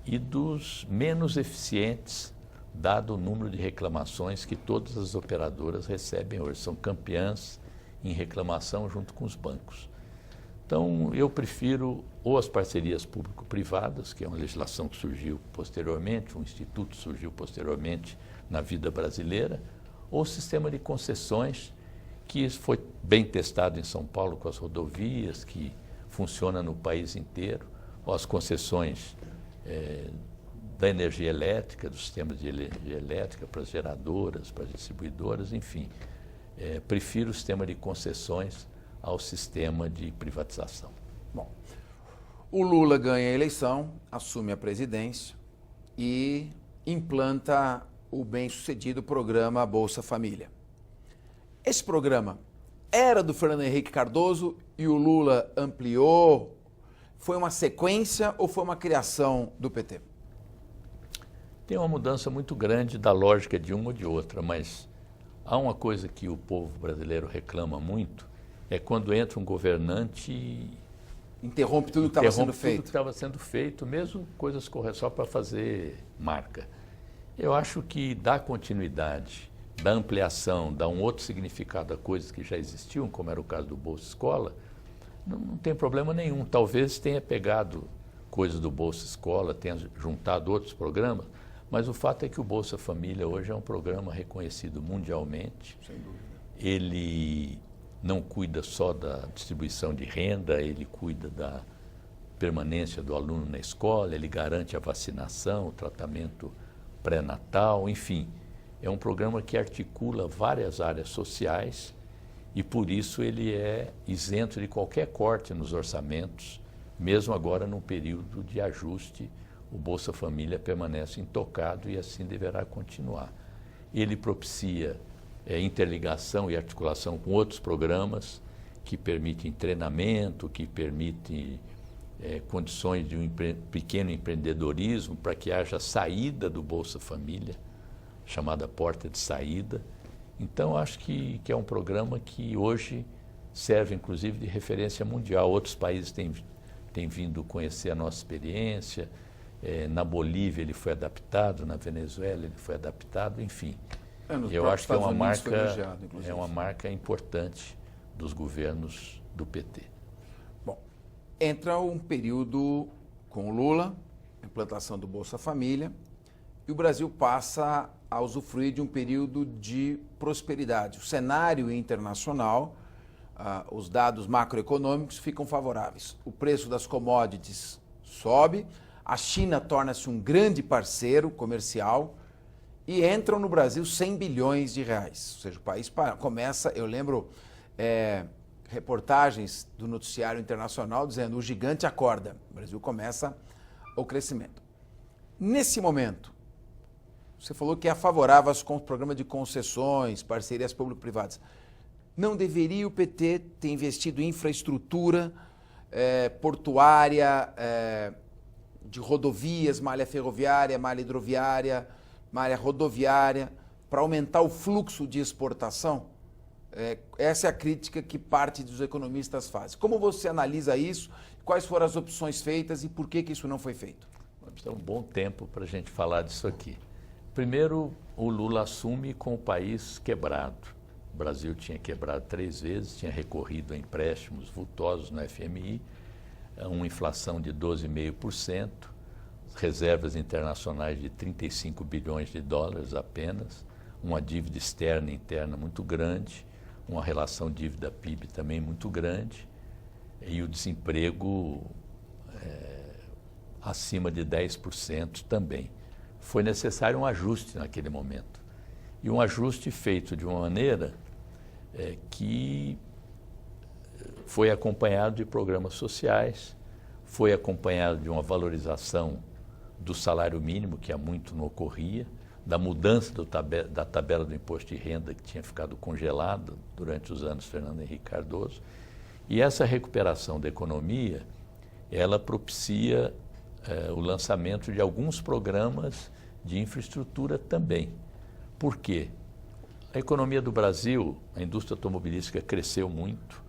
e dos menos eficientes, dado o número de reclamações que todas as operadoras recebem hoje. São campeãs em reclamação junto com os bancos. Então, eu prefiro ou as parcerias público-privadas, que é uma legislação que surgiu posteriormente, um instituto surgiu posteriormente na vida brasileira, ou o sistema de concessões, que foi bem testado em São Paulo com as rodovias, que funciona no país inteiro, ou as concessões da energia elétrica, dos sistemas de energia elétrica para as geradoras, para as distribuidoras, enfim. Prefiro o sistema de concessões ao sistema de privatização. Bom, o Lula ganha a eleição, assume a presidência e implanta o bem-sucedido programa Bolsa Família. Esse programa era do Fernando Henrique Cardoso e o Lula ampliou? Foi uma sequência ou foi uma criação do PT? Tem uma mudança muito grande da lógica de uma ou de outra, mas há uma coisa que o povo brasileiro reclama muito, é quando entra um governante e interrompe tudo que estava sendo feito. Tudo que estava sendo feito, mesmo coisas corretas só para fazer marca. Eu acho que dá continuidade, dá ampliação, dá um outro significado a coisas que já existiam, como era o caso do Bolsa Escola, não tem problema nenhum. Talvez tenha pegado coisas do Bolsa Escola, tenha juntado outros programas, mas o fato é que o Bolsa Família hoje é um programa reconhecido mundialmente. Sem dúvida. Ele não cuida só da distribuição de renda, ele cuida da permanência do aluno na escola, ele garante a vacinação, o tratamento pré-natal, enfim. é um programa que articula várias áreas sociais e, por isso, ele é isento de qualquer corte nos orçamentos, mesmo agora num período de ajuste, o Bolsa Família permanece intocado e assim deverá continuar. Ele propicia interligação e articulação com outros programas que permitem treinamento, que permitem condições de um pequeno empreendedorismo para que haja saída do Bolsa Família, chamada porta de saída. Então, acho que é um programa que hoje serve, inclusive, de referência mundial. Outros países têm vindo conhecer a nossa experiência. Na Bolívia ele foi adaptado, na Venezuela ele foi adaptado, enfim. Eu acho que é uma marca importante dos governos do PT. Bom, entra um período com o Lula, implantação do Bolsa Família, e o Brasil passa a usufruir de um período de prosperidade. O cenário internacional, os dados macroeconômicos ficam favoráveis. O preço das commodities sobe, a China torna-se um grande parceiro comercial e entram no Brasil 100 bilhões de reais. Ou seja, o país começa, eu lembro reportagens do noticiário internacional dizendo o gigante acorda, o Brasil começa o crescimento. Nesse momento, você falou que é favorável ao programa de concessões, parcerias público-privadas. Não deveria o PT ter investido em infraestrutura portuária, de rodovias, malha ferroviária, malha hidroviária, malha rodoviária, para aumentar o fluxo de exportação? Essa é a crítica que parte dos economistas fazem. Como você analisa isso? Quais foram as opções feitas e por que isso não foi feito? Vamos ter um bom tempo para a gente falar disso aqui. Primeiro, o Lula assume com o país quebrado. O Brasil tinha quebrado 3 vezes, tinha recorrido a empréstimos vultosos no FMI, uma inflação de 12,5%, reservas internacionais de 35 bilhões de dólares apenas, uma dívida externa e interna muito grande, uma relação dívida-PIB também muito grande e o desemprego acima de 10% também. Foi necessário um ajuste naquele momento. E um ajuste feito de uma maneira que foi acompanhado de programas sociais, foi acompanhado de uma valorização do salário mínimo, que há muito não ocorria, da mudança da tabela do imposto de renda, que tinha ficado congelada durante os anos Fernando Henrique Cardoso. E essa recuperação da economia, ela propicia o lançamento de alguns programas de infraestrutura também. Por quê? A economia do Brasil, a indústria automobilística cresceu muito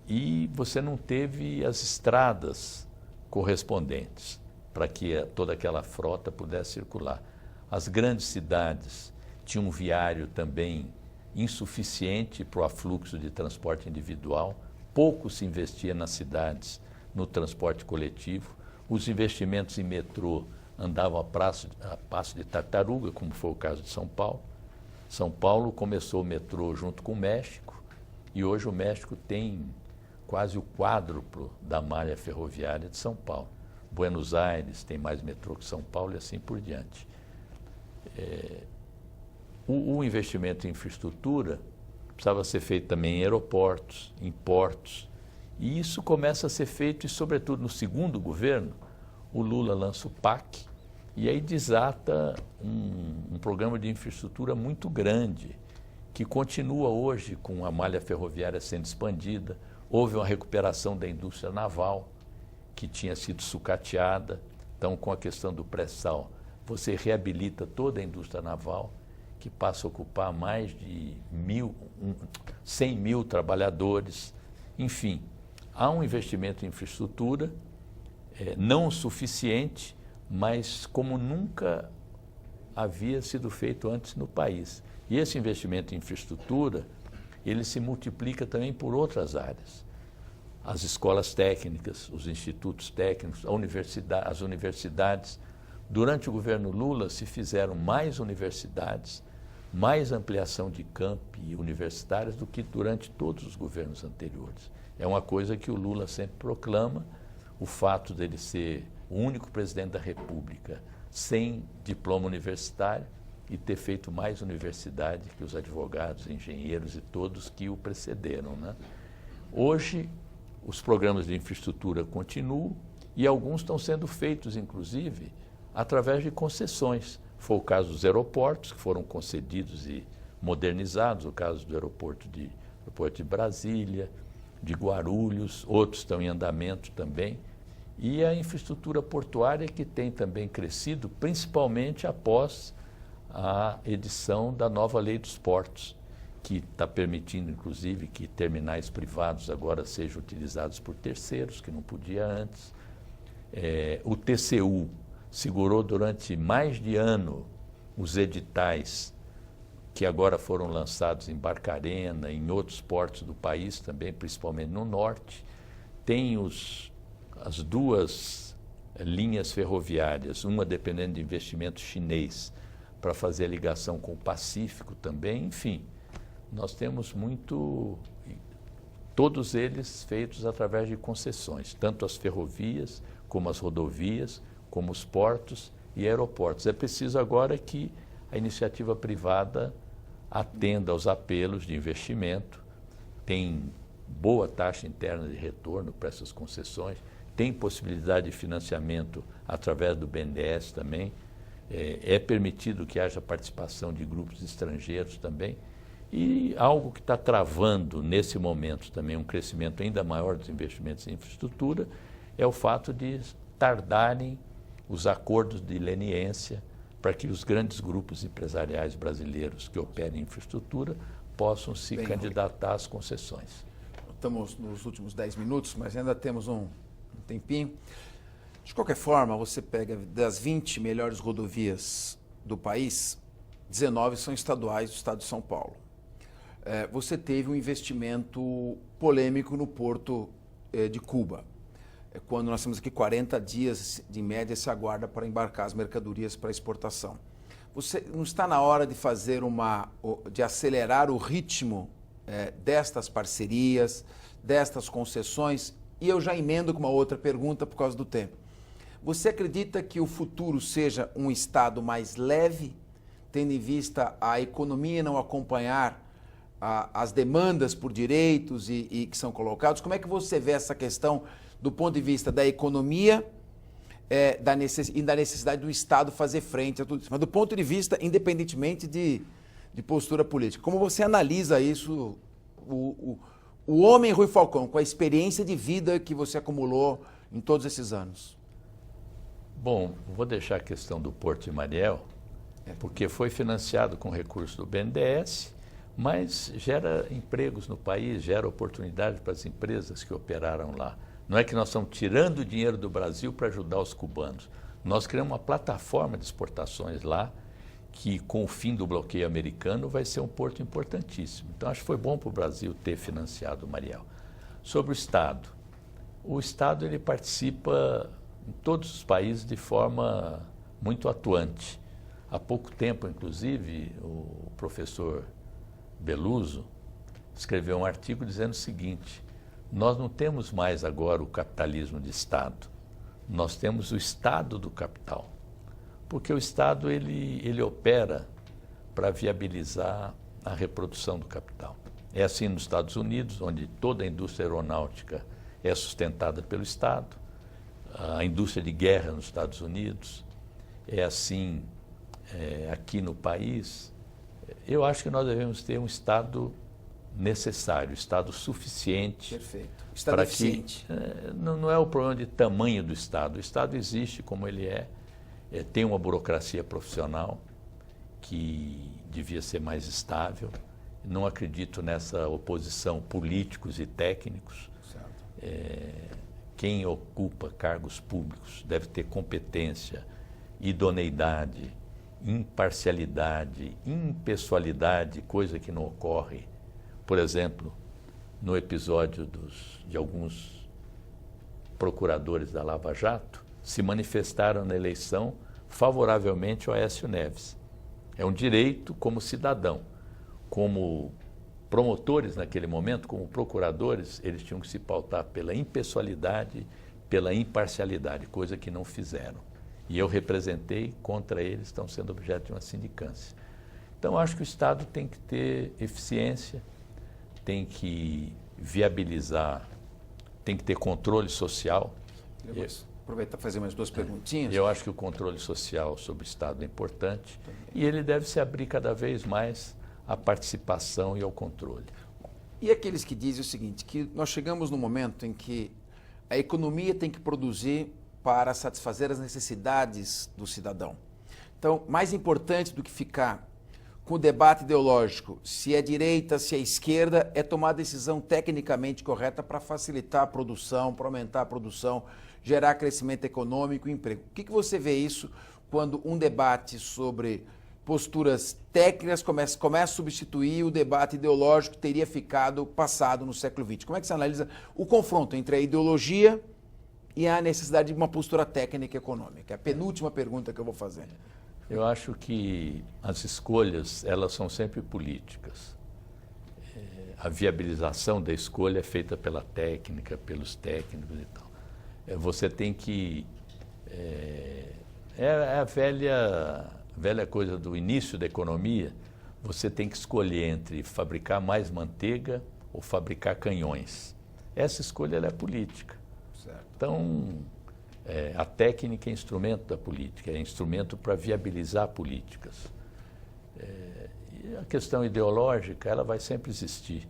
e você não teve as estradas correspondentes para que toda aquela frota pudesse circular. As grandes cidades tinham um viário também insuficiente para o afluxo de transporte individual, pouco se investia nas cidades no transporte coletivo, os investimentos em metrô andavam a passo de tartaruga, como foi o caso de São Paulo. São Paulo começou o metrô junto com o México e hoje o México tem quase o quádruplo da malha ferroviária de São Paulo. Buenos Aires tem mais metrô que São Paulo e assim por diante. O investimento em infraestrutura precisava ser feito também em aeroportos, em portos, e isso começa a ser feito, e sobretudo no segundo governo, o Lula lança o PAC, e aí desata um programa de infraestrutura muito grande, que continua hoje com a malha ferroviária sendo expandida. Houve uma recuperação da indústria naval, que tinha sido sucateada. Então, com a questão do pré-sal, você reabilita toda a indústria naval, que passa a ocupar mais de 100 mil trabalhadores. Enfim, há um investimento em infraestrutura, não o suficiente, mas como nunca havia sido feito antes no país. E esse investimento em infraestrutura, ele se multiplica também por outras áreas. As escolas técnicas, os institutos técnicos, as universidades. Durante o governo Lula se fizeram mais universidades, mais ampliação de campi universitários do que durante todos os governos anteriores. É uma coisa que o Lula sempre proclama, o fato dele ser o único presidente da República sem diploma universitário, e ter feito mais universidade que os advogados, engenheiros e todos que o precederam, né? Hoje, os programas de infraestrutura continuam e alguns estão sendo feitos, inclusive, através de concessões. Foi o caso dos aeroportos, que foram concedidos e modernizados, o caso do aeroporto de Brasília, de Guarulhos, outros estão em andamento também. E a infraestrutura portuária que tem também crescido, principalmente após a edição da nova Lei dos Portos, que está permitindo, inclusive, que terminais privados agora sejam utilizados por terceiros, que não podia antes. O TCU segurou durante mais de ano os editais que agora foram lançados em Barcarena, em outros portos do país também, principalmente no norte. Tem as duas linhas ferroviárias, uma dependendo de investimento chinês, para fazer a ligação com o Pacífico também, enfim. Nós temos todos eles feitos através de concessões, tanto as ferrovias, como as rodovias, como os portos e aeroportos. É preciso agora que a iniciativa privada atenda aos apelos de investimento, tem boa taxa interna de retorno para essas concessões, tem possibilidade de financiamento através do BNDES também, é permitido que haja participação de grupos estrangeiros também, e algo que está travando nesse momento também um crescimento ainda maior dos investimentos em infraestrutura é o fato de tardarem os acordos de leniência para que os grandes grupos empresariais brasileiros que operem em infraestrutura possam se candidatar às concessões. Estamos nos últimos 10 minutos, mas ainda temos um tempinho. De qualquer forma, você pega das 20 melhores rodovias do país, 19 são estaduais do estado de São Paulo. Você teve um investimento polêmico no porto de Cuba, quando nós temos aqui 40 dias de média se aguarda para embarcar as mercadorias para exportação. Você não está na hora de de acelerar o ritmo destas parcerias, destas concessões? E eu já emendo com uma outra pergunta por causa do tempo. Você acredita que o futuro seja um estado mais leve, tendo em vista a economia não acompanhar as demandas por direitos e que são colocados? Como é que você vê essa questão do ponto de vista da economia e da necessidade do Estado fazer frente a tudo isso? Mas do ponto de vista, independentemente de postura política, como você analisa isso, o homem Rui Falcão, com a experiência de vida que você acumulou em todos esses anos? Bom, vou deixar a questão do Porto de Mariel, porque foi financiado com recursos do BNDES, mas gera empregos no país, gera oportunidade para as empresas que operaram lá. Não é que nós estamos tirando o dinheiro do Brasil para ajudar os cubanos. Nós criamos uma plataforma de exportações lá, que com o fim do bloqueio americano vai ser um porto importantíssimo. Então acho que foi bom para o Brasil ter financiado o Mariel. Sobre o Estado ele participa em todos os países de forma muito atuante. Há pouco tempo, inclusive, o professor Beluso escreveu um artigo dizendo o seguinte: nós não temos mais agora o capitalismo de Estado, nós temos o Estado do capital, porque o Estado ele opera para viabilizar a reprodução do capital. É assim nos Estados Unidos, onde toda a indústria aeronáutica é sustentada pelo Estado, a indústria de guerra nos Estados Unidos, é assim aqui no país. Eu acho que nós devemos ter um Estado necessário, Estado suficiente. Perfeito. Estado para eficiente. Que não é o problema de tamanho do Estado. O Estado existe como ele tem uma burocracia profissional que devia ser mais estável. Não acredito nessa oposição políticos e técnicos. Quem ocupa cargos públicos deve ter competência, idoneidade, imparcialidade, impessoalidade, coisa que não ocorre. Por exemplo, no episódio de alguns procuradores da Lava Jato, se manifestaram na eleição favoravelmente ao Aécio Neves. É um direito como cidadão. Como promotores naquele momento, como procuradores, eles tinham que se pautar pela impessoalidade, pela imparcialidade, coisa que não fizeram. E eu representei, contra eles estão sendo objeto de uma sindicância. Então, acho que o Estado tem que ter eficiência, tem que viabilizar, tem que ter controle social. Aproveitar e fazer mais duas perguntinhas. Eu acho que o controle social sobre o Estado é importante e ele deve se abrir cada vez mais à participação e ao controle. E aqueles que dizem o seguinte, que nós chegamos no momento em que a economia tem que produzir para satisfazer as necessidades do cidadão. Então, mais importante do que ficar com o debate ideológico, se é direita, se é esquerda, é tomar a decisão tecnicamente correta para facilitar a produção, para aumentar a produção, gerar crescimento econômico e emprego. O que você vê isso quando um debate sobre posturas técnicas começa a substituir o debate ideológico que teria ficado passado no século XX? Como é que você analisa o confronto entre a ideologia e a necessidade de uma postura técnica e econômica? É a penúltima pergunta que eu vou fazer. Eu acho que as escolhas, elas são sempre políticas. A viabilização da escolha é feita pela técnica, pelos técnicos e tal. Você tem que... É a velha coisa do início da economia, você tem que escolher entre fabricar mais manteiga ou fabricar canhões. Essa escolha ela é política. Certo. Então, a técnica é instrumento da política, é instrumento para viabilizar políticas. E a questão ideológica, ela vai sempre existir.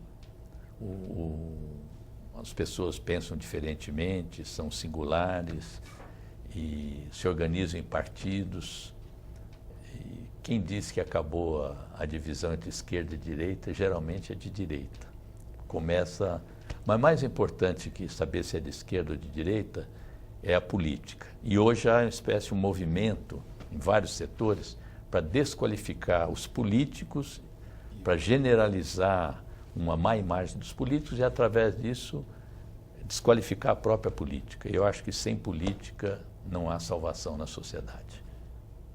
As pessoas pensam diferentemente, são singulares e se organizam em partidos. E quem diz que acabou a divisão entre esquerda e direita, geralmente é de direita. Mas mais importante que saber se é de esquerda ou de direita é a política. E hoje há uma espécie de um movimento em vários setores para desqualificar os políticos, para generalizar uma má imagem dos políticos e, através disso, desqualificar a própria política. Eu acho que sem política não há salvação na sociedade.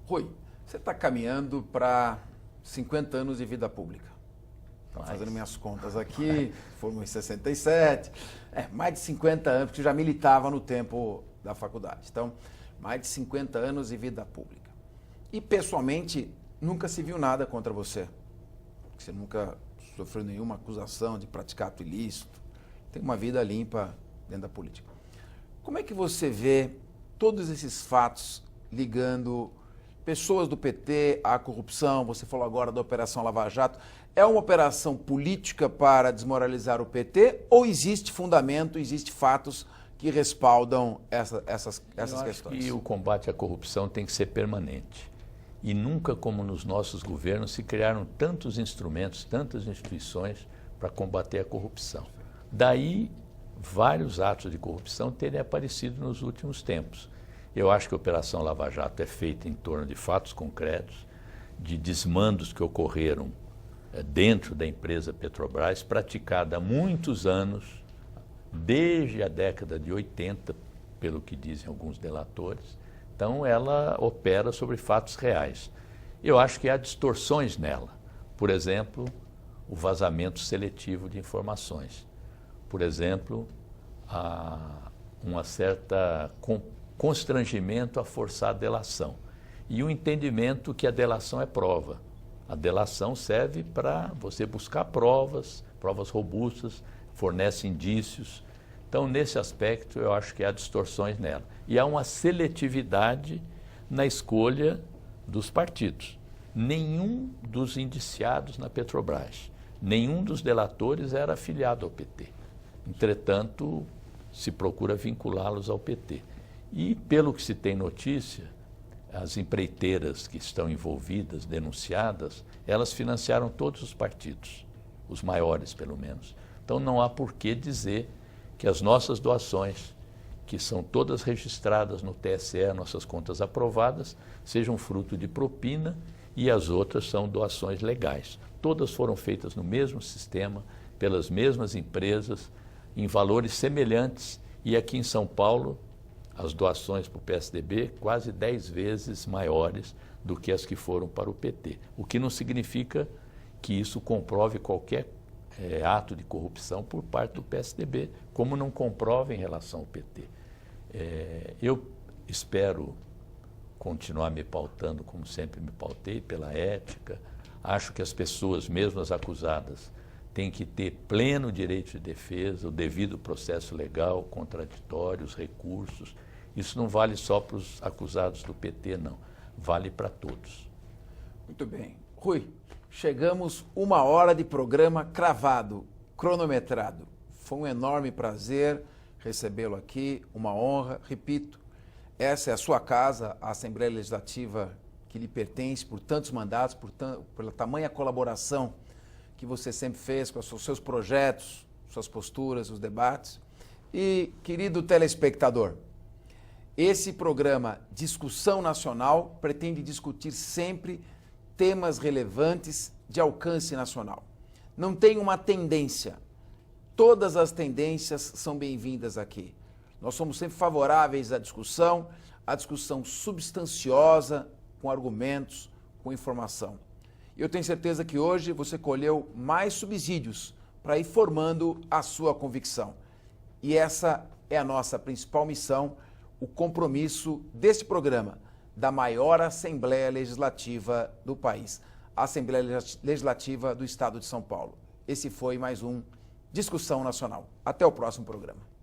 Rui, você está caminhando para 50 anos de vida pública. Estou fazendo minhas contas aqui, foram em 67, mais de 50 anos, porque já militava no tempo da faculdade. Então, mais de 50 anos de vida pública. E, pessoalmente, nunca se viu nada contra você. Você nunca sofreu nenhuma acusação de praticar ato ilícito. Tem uma vida limpa dentro da política. Como é que você vê todos esses fatos ligando pessoas do PT à corrupção? Você falou agora da Operação Lava Jato. É uma operação política para desmoralizar o PT ou existe fundamento, existe fatos que respaldam essas questões? Eu acho que o combate à corrupção tem que ser permanente. E nunca, como nos nossos governos, se criaram tantos instrumentos, tantas instituições para combater a corrupção. Daí, vários atos de corrupção terem aparecido nos últimos tempos. Eu acho que a Operação Lava Jato é feita em torno de fatos concretos, de desmandos que ocorreram dentro da empresa Petrobras, praticada há muitos anos, desde a década de 80, pelo que dizem alguns delatores. Então, ela opera sobre fatos reais. Eu acho que há distorções nela. Por exemplo, o vazamento seletivo de informações. Por exemplo, uma certa constrangimento a forçar a delação. E o entendimento que a delação é prova. A delação serve para você buscar provas robustas, fornece indícios. Então, nesse aspecto, eu acho que há distorções nela. E há uma seletividade na escolha dos partidos. Nenhum dos indiciados na Petrobras, nenhum dos delatores era afiliado ao PT. Entretanto, se procura vinculá-los ao PT. E, pelo que se tem notícia, as empreiteiras que estão envolvidas, denunciadas, elas financiaram todos os partidos, os maiores pelo menos. Então não há por que dizer que as nossas doações, que são todas registradas no TSE, nossas contas aprovadas, sejam fruto de propina e as outras são doações legais. Todas foram feitas no mesmo sistema, pelas mesmas empresas, em valores semelhantes, e aqui em São Paulo, as doações para o PSDB quase 10 vezes maiores do que as que foram para o PT. O que não significa que isso comprove qualquer ato de corrupção por parte do PSDB, como não comprova em relação ao PT. Eu espero, continuar me pautando como sempre me pautei, pela ética. Acho que as pessoas, mesmo as acusadas, têm que ter pleno direito de defesa, o devido processo legal, contraditório, os recursos. Isso não vale só para os acusados do PT, não. Vale para todos. Muito bem. Rui, chegamos 1 hora de programa cravado, cronometrado. Foi um enorme prazer recebê-lo aqui, uma honra. Repito, essa é a sua casa, a Assembleia Legislativa que lhe pertence por tantos mandatos, pela tamanha colaboração que você sempre fez com os seus projetos, suas posturas, os debates. E, querido telespectador, esse programa Discussão Nacional pretende discutir sempre temas relevantes de alcance nacional. Não tem uma tendência. Todas as tendências são bem-vindas aqui. Nós somos sempre favoráveis à discussão substanciosa, com argumentos, com informação. E eu tenho certeza que hoje você colheu mais subsídios para ir formando a sua convicção. E essa é a nossa principal missão, o compromisso deste programa, da maior Assembleia Legislativa do país, a Assembleia Legislativa do Estado de São Paulo. Esse foi mais um Discussão Nacional. Até o próximo programa.